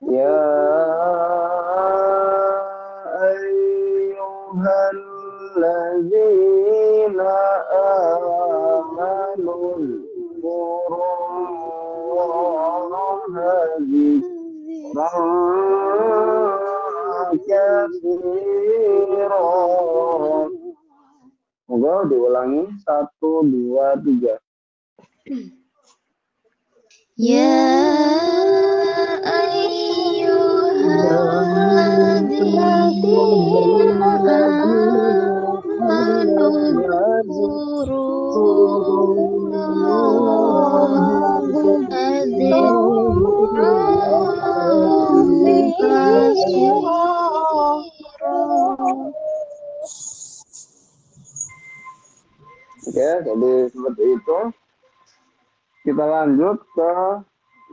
Ya ayyuhallazina amanu dzkurullaha dzikran katsira. Moga diulangi 1, 2, 3. Ya ayyuhalladzina amanu Oke, jadi seperti itu. Kita lanjut ke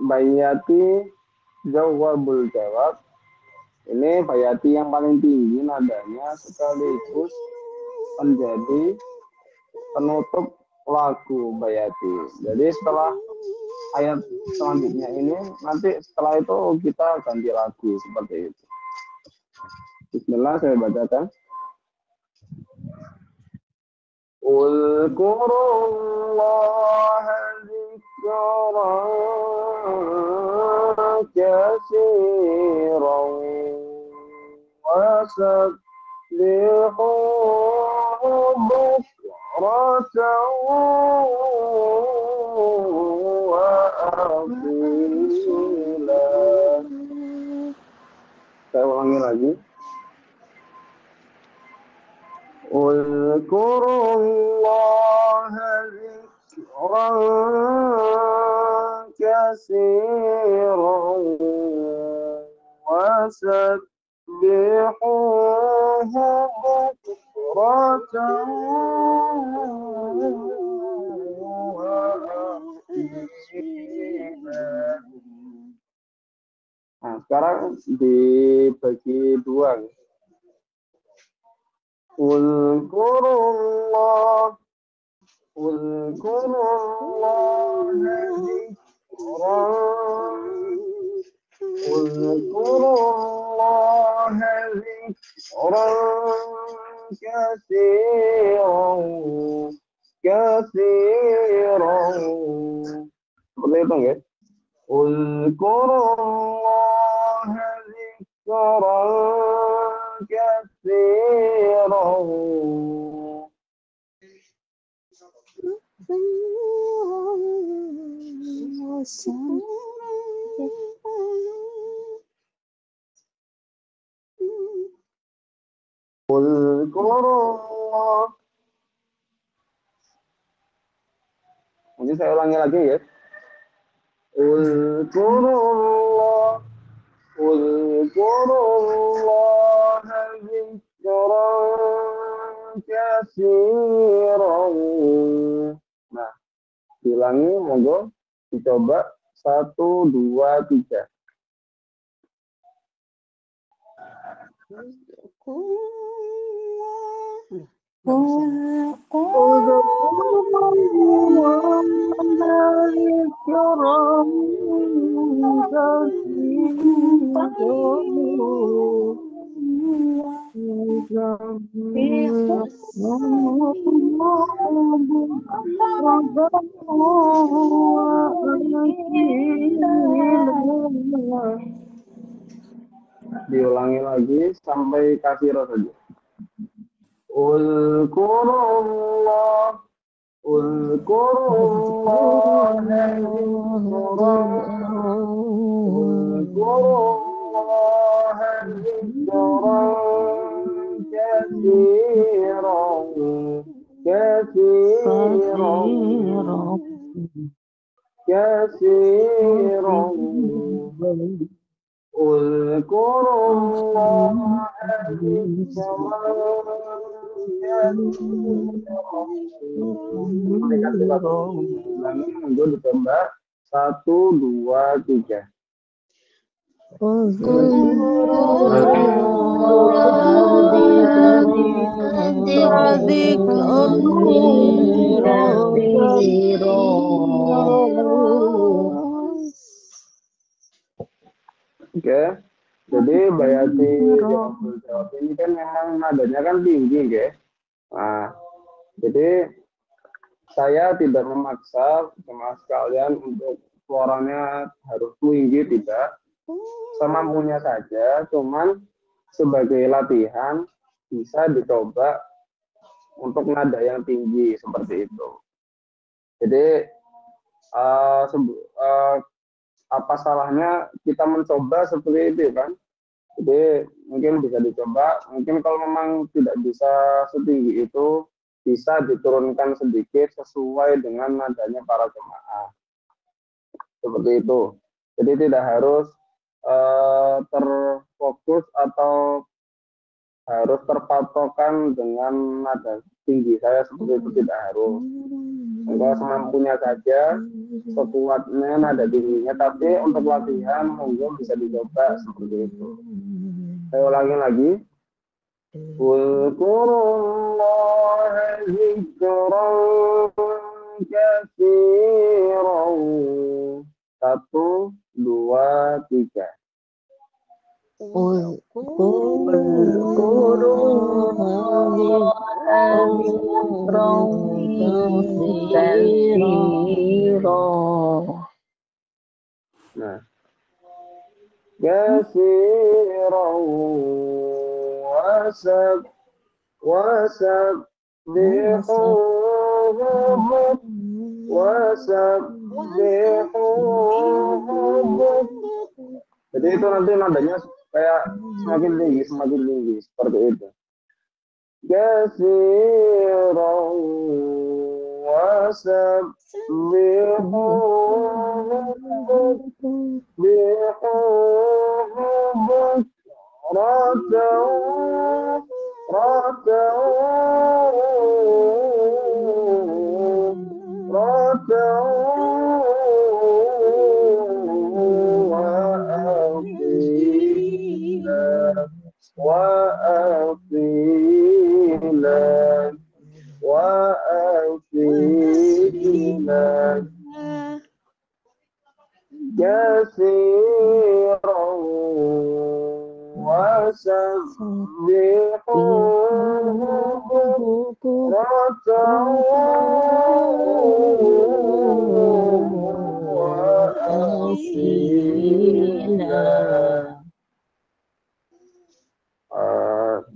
bayati jawabul jawab. Ini bayati yang paling tinggi nadanya sekaligus menjadi penutup lagu bayati. Jadi setelah ayat selanjutnya ini, nanti setelah itu kita ganti lagu seperti itu. Bismillah, saya bacakan. Uzkurullaha dzikran katsiran wasabbihu bukratan wa asila. Saya ulangi lagi. Uzkurullaha dzikran katsiran wasabbihuhu bukratan wa asila. Nah, sekarang dibagi dua. Uzkurullaha dzikran katsiran. Seperti itu ya. Uzkurullaha dzikran katsiran. Uzkurullah. Mungkin saya ulangi lagi ya. Uzkurullah. Uzkurullah dzikran katsiran. Nah, diulangi, monggo dicoba 1, 2, 3. Diulangi lagi sampai katsira saja. Uzkurullah. Uzkurullaha dzikran Uzkurullaha dzikran katsiran katsiran katsiran Uzkurullaha dzikran katsiran monggo ditambah 1, 2, 3. Oke, jadi Bayati jawab ini kan memang nadanya kan tinggi, ya. Nah, jadi saya tidak memaksa sama sekalian untuk suaranya harus tinggi, tidak. Semampunya saja, cuman sebagai latihan bisa dicoba untuk nada yang tinggi seperti itu. Jadi apa salahnya kita mencoba seperti itu kan? Jadi mungkin bisa dicoba. Mungkin kalau memang tidak bisa setinggi itu, bisa diturunkan sedikit sesuai dengan nadanya para jemaah. Seperti itu. Jadi tidak harus terfokus atau harus terpatokan dengan nada tinggi saya seperti itu, tidak harus. Kalau semampunya saja, sekuatnya nada tingginya, tapi untuk latihan monggo bisa dicoba seperti itu. Saya ulangi lagi. Uzkurullaha dzikran katsiran. 1, 2, 3. Nah, katsiran jadi itu nanti nadanya kayak semakin tinggi seperti itu. Katsiran wasabbihu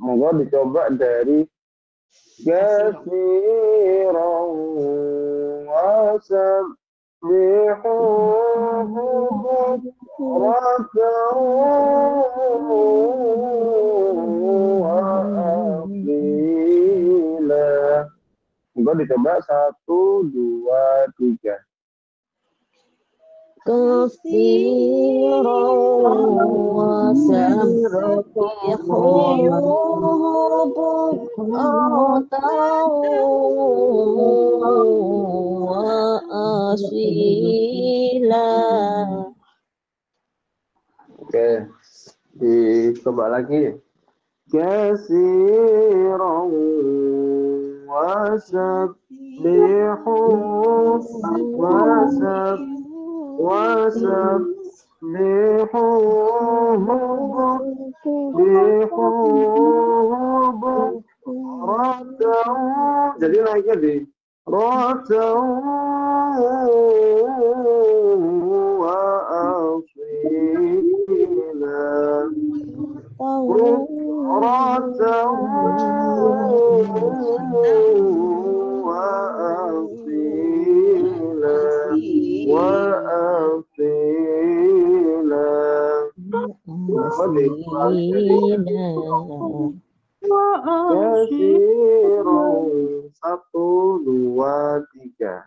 monggo dicoba dari katsiran wasabbihuhu bukratan wa asila. Monggo dicoba 1, 2, 3. Oke, dicoba lagi. Katsiran wasabbihu jadi naiknya di rotau wa asila rotau wa Kasirun. 1, 2, 3.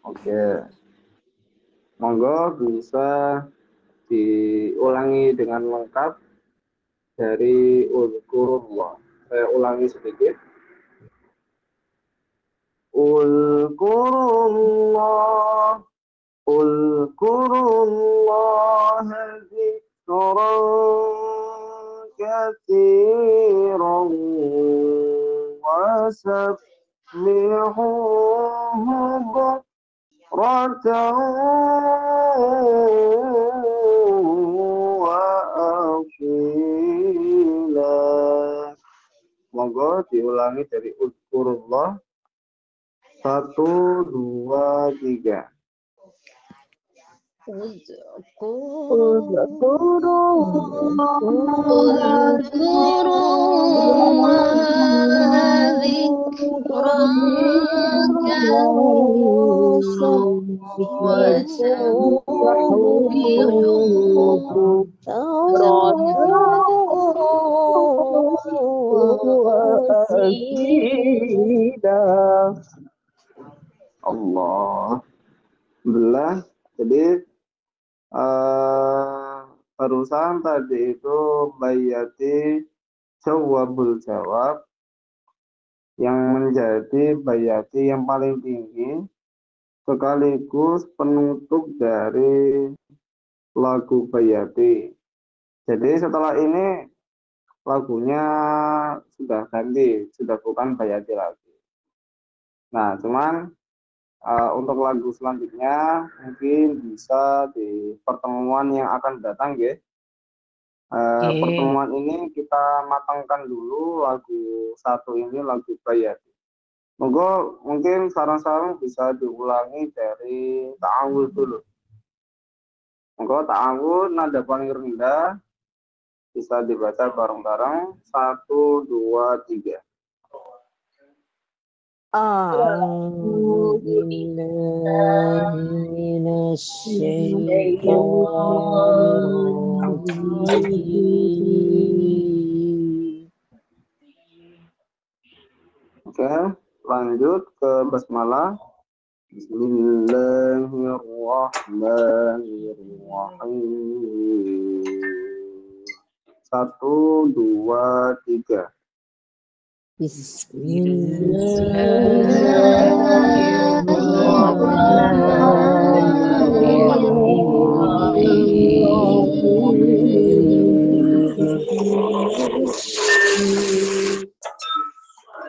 Oke, monggo bisa diulangi dengan lengkap dari Uzkurullah. Saya ulangi sedikit. Uzkurullah, Uzkurullah dzikran katsiran wasabbihuhu monggo diulangi dari Uzkurullah 1, 2, 3. Allah. Alhamdulillah. Jadi barusan tadi itu bayati jawabul jawab yang menjadi bayati yang paling tinggi sekaligus penutup dari lagu bayati. Jadi setelah ini lagunya sudah ganti, sudah bukan bayati lagi. Nah, cuman untuk lagu selanjutnya mungkin bisa di pertemuan yang akan datang, ya. Pertemuan ini kita matangkan dulu lagu satu ini, lagu bayati. Monggo mungkin saran-saran bisa diulangi dari ta'awud dulu. Monggo ta'awud nada paling rendah bisa dibaca bareng-bareng 1, 2, 3. A'udzu billahi minasyaitonir rajim. Oke, lanjut ke basmalah. Bismillahirrahmanirrahim. 1, 2, 3.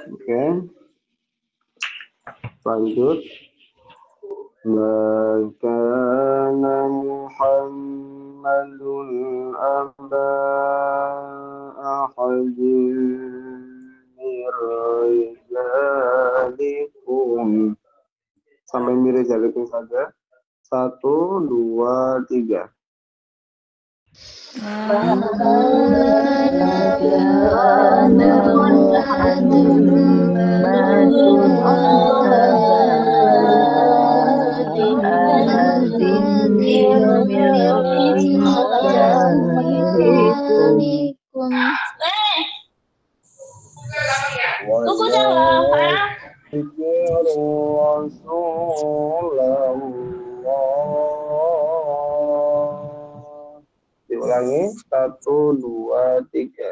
Oke. Lanjut. Makana Muhammadun aba ahadin mirijalikum. Sampai mirijalikum saja. 1, 2, 3. Diulangi 1, 2, 3.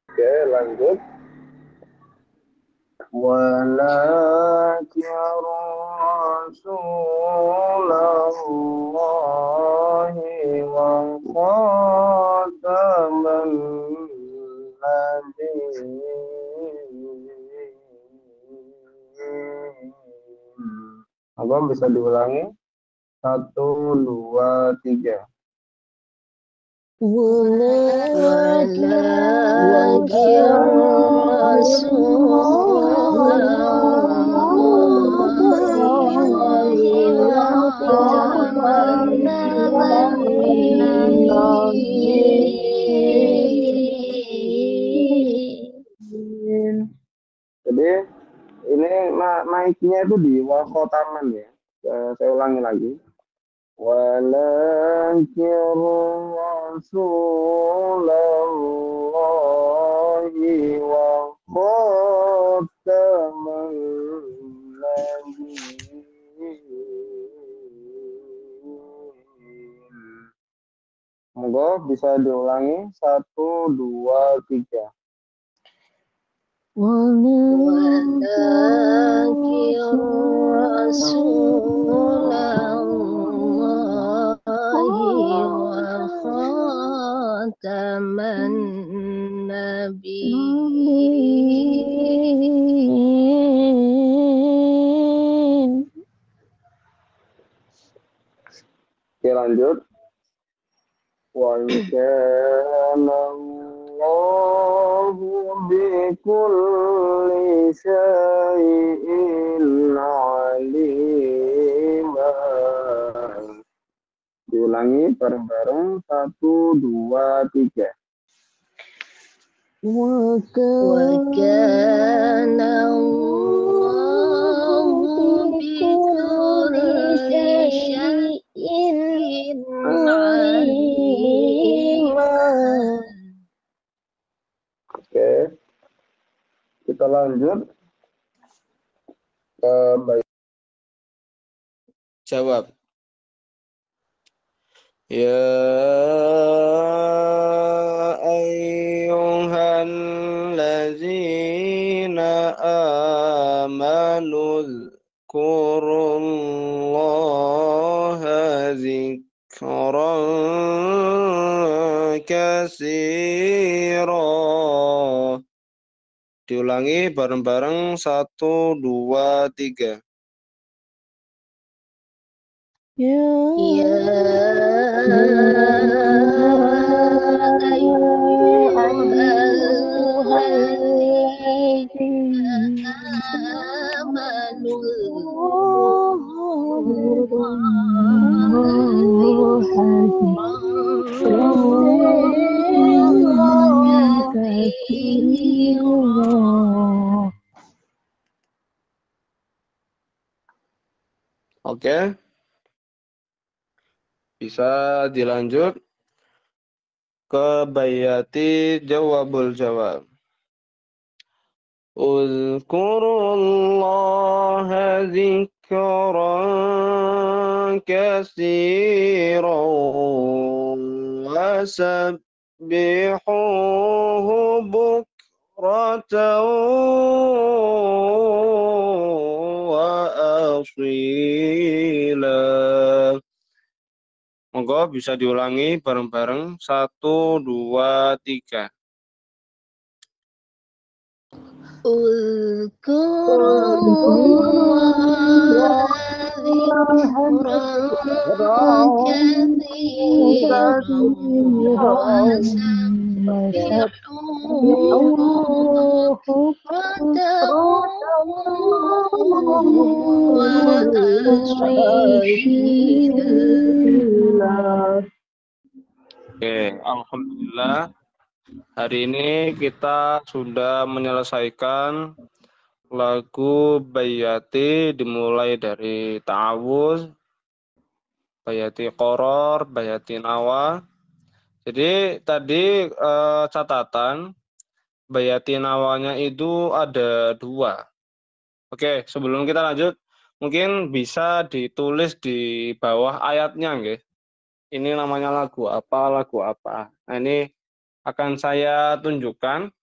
Oke, lanjut. Walakin Rasulullahi wa khataman nabiyyin. Apa bisa diulangi? 1, 2, 3. Walakin Jadi ini naiknya itu di wakotaman ya. Saya ulangi lagi. Walakin Rasulullahi wa khataman nabiyyin. Moga bisa diulangi 1, 2, 3. walakin Rasulullahi wa khataman nabiyyin. Oke, lanjut. Wa kana Allahu bikulli syai'in alima. Diulangi bareng-bareng 1, 2, 3. Wa kana Allahu bikulli syai'in alima. Oke, kita lanjut ke jawab. Ya ayyuhan ladzina amanu dzkurullaha dzikran katsira. Diulangi bareng-bareng 1, 2, 3. Ya ayyuhalladzina amanu Oke, bisa dilanjut ke bayati jawabul jawab. Uzkurullaha dzikran katsiran wasabbihuhu bukratan wa asila. Monggo bisa diulangi bareng-bareng 1, 2, 3. Oke, alhamdulillah. Hari ini kita sudah menyelesaikan lagu Bayati dimulai dari Ta'awuz, Bayati Qoror, Bayati Nawa. Jadi tadi catatan Bayati Nawanya itu ada 2. Oke, sebelum kita lanjut, mungkin bisa ditulis di bawah ayatnya, nggih. Ini namanya lagu apa, lagu apa. Nah, ini akan saya tunjukkan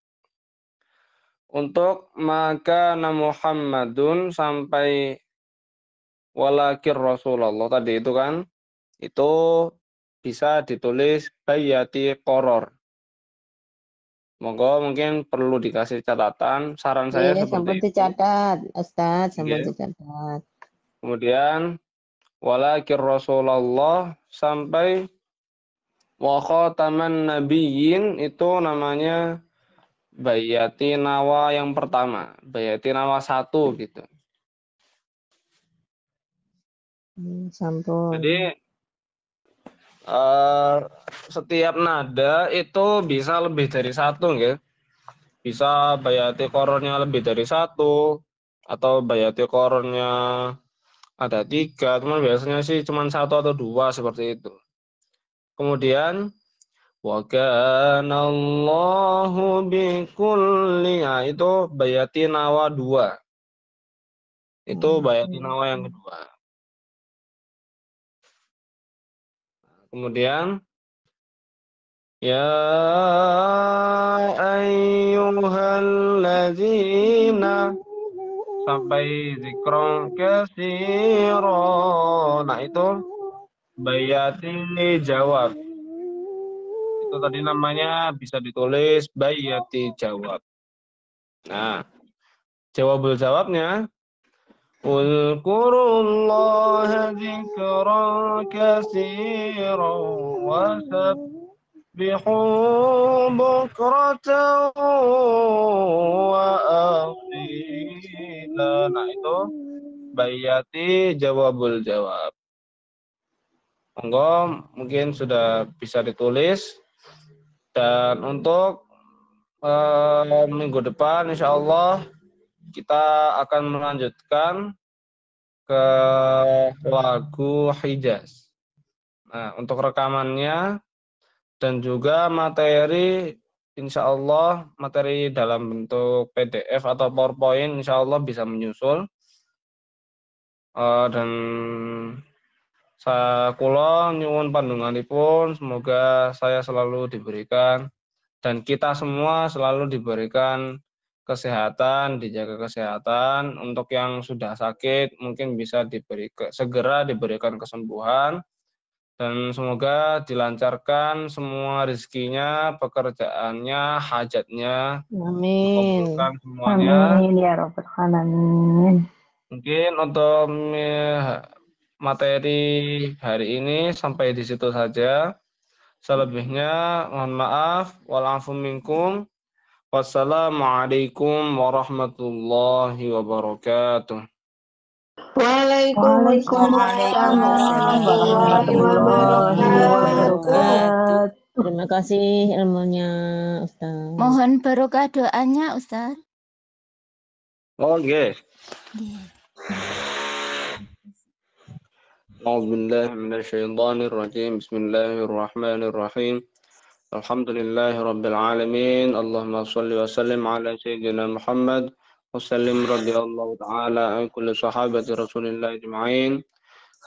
untuk maka Muhammadun sampai walakir Rasulullah tadi itu kan, itu bisa ditulis Bayati Qoror. Monggo mungkin perlu dikasih catatan, saran saya Iya, seperti sampun itu. dicatat, Ustaz, sampun Oke. dicatat. Kemudian walakin Rasulullah sampai wa khataman nabiyyin itu namanya bayati nawa yang pertama, bayati nawa 1 gitu. Sampun. Jadi setiap nada itu bisa lebih dari 1 gitu. Bisa bayati koronnya lebih dari 1 atau bayati koronnya ada 3, cuman biasanya sih cuma 1 atau 2 seperti itu. Kemudian wa kana Allahu bikulli, itu bayati nawa 2. Itu bayati nawa yang kedua. Kemudian ya ayyuhalladzina sampai zikron katsira. Nah, itu bayati jawab. Itu tadi namanya bisa ditulis bayati jawab. Nah, jawabul jawabnya Uzkurullaha dzikran katsiran wa sabbihu bukratan wa asila. Nah, itu bayati jawabul jawab. Monggo mungkin sudah bisa ditulis. Dan untuk minggu depan insya Allah kita akan melanjutkan ke lagu Hijaz. Nah, untuk rekamannya dan juga materi insya Allah materi dalam bentuk PDF atau PowerPoint insya Allah bisa menyusul. Dan saya kula nyuwun pandonganipun semoga saya selalu diberikan dan kita semua selalu diberikan kesehatan, dijaga kesehatan. Untuk yang sudah sakit mungkin bisa segera diberikan kesembuhan dan semoga dilancarkan semua rezekinya, pekerjaannya, hajatnya, Amin. dikabulkan semuanya. Amin ya rabbal alamin. Mungkin untuk materi hari ini sampai di situ saja. Selebihnya mohon maaf. Walafu minkum. Wassalamualaikum warahmatullahi wabarakatuh. Waalaikumsalam warahmatullahi wabarakatuh. Terima kasih ilmunya, Ustaz. Mohon barokah doanya, Ustaz. Oke. A'udzubillahi minasyaitonir rajim. Bismillahirrahmanirrahim. Alhamdulillahi rabbil alamin. Allahumma shalli wa sallim ala sayyidina Muhammad wa sallim radhiyallahu ta'ala an kulli sahabati Rasulillah ajma'in.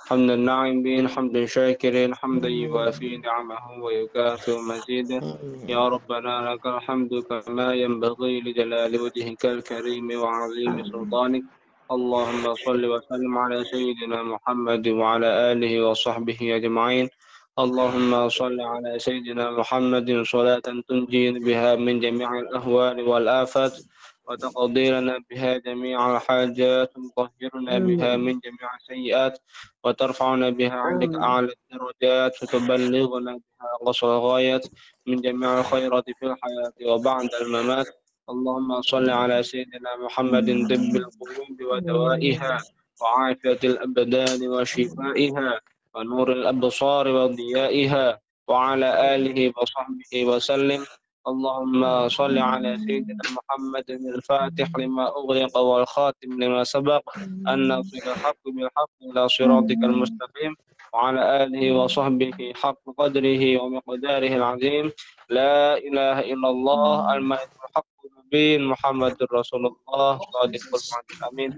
Hamdan na'imin, hamdan syakirin, hamdan yuwafi ni'amahu wa yukafi mazidah. Ya Rabbana lakal hamdu kama yanbaghi li jalali wajhikal karim wa 'azimi sultanik. Allahumma shalli wa sallim ala sayyidina Muhammad wa ala alihi wa sahbihi ajma'in. اللهم صل على سيدنا محمد صلاة تنجينا بها من جميع الأهوال والآفات وتقضي لنا بها جميع الحاجات وتطهرنا بها من جميع السيئات وترفعنا بها عندك أعلى الدرجات وتبلغنا بها أقصى الغايات من جميع الخيرات في الحياة وبعد الممات. اللهم صل على سيدنا محمد طب القلوب ودوائها وعافية الأبدان وشفائها ونور الأبصار وضيائها وعلى آله وصحبه وسلم. اللهم صل على سيدنا محمد الفاتح لما أغلق والخاتم لما سبق الناصر الحق بالحق إلى صراطك المستقيم وعلى آله وصحبه حق قدره ومقداره العظيم. لا إله إلا الله الملك الحق المبين محمد رسول الله صادق الوعد الأمين.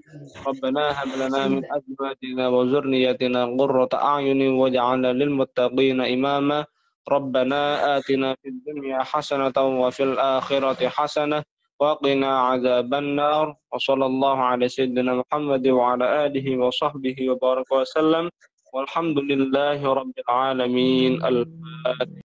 ربنا هب لنا من أزواجنا وذريتنا قرة أعين واجعلنا للمتقين إماما. ربنا آتنا في الدنيا حسنة وفي الآخرة حسنة وقنا عذاب النار. وصلى الله على سيدنا محمد وعلى آله وصحبه وبارك وسلم والحمد لله رب العالمين. الفاتحة.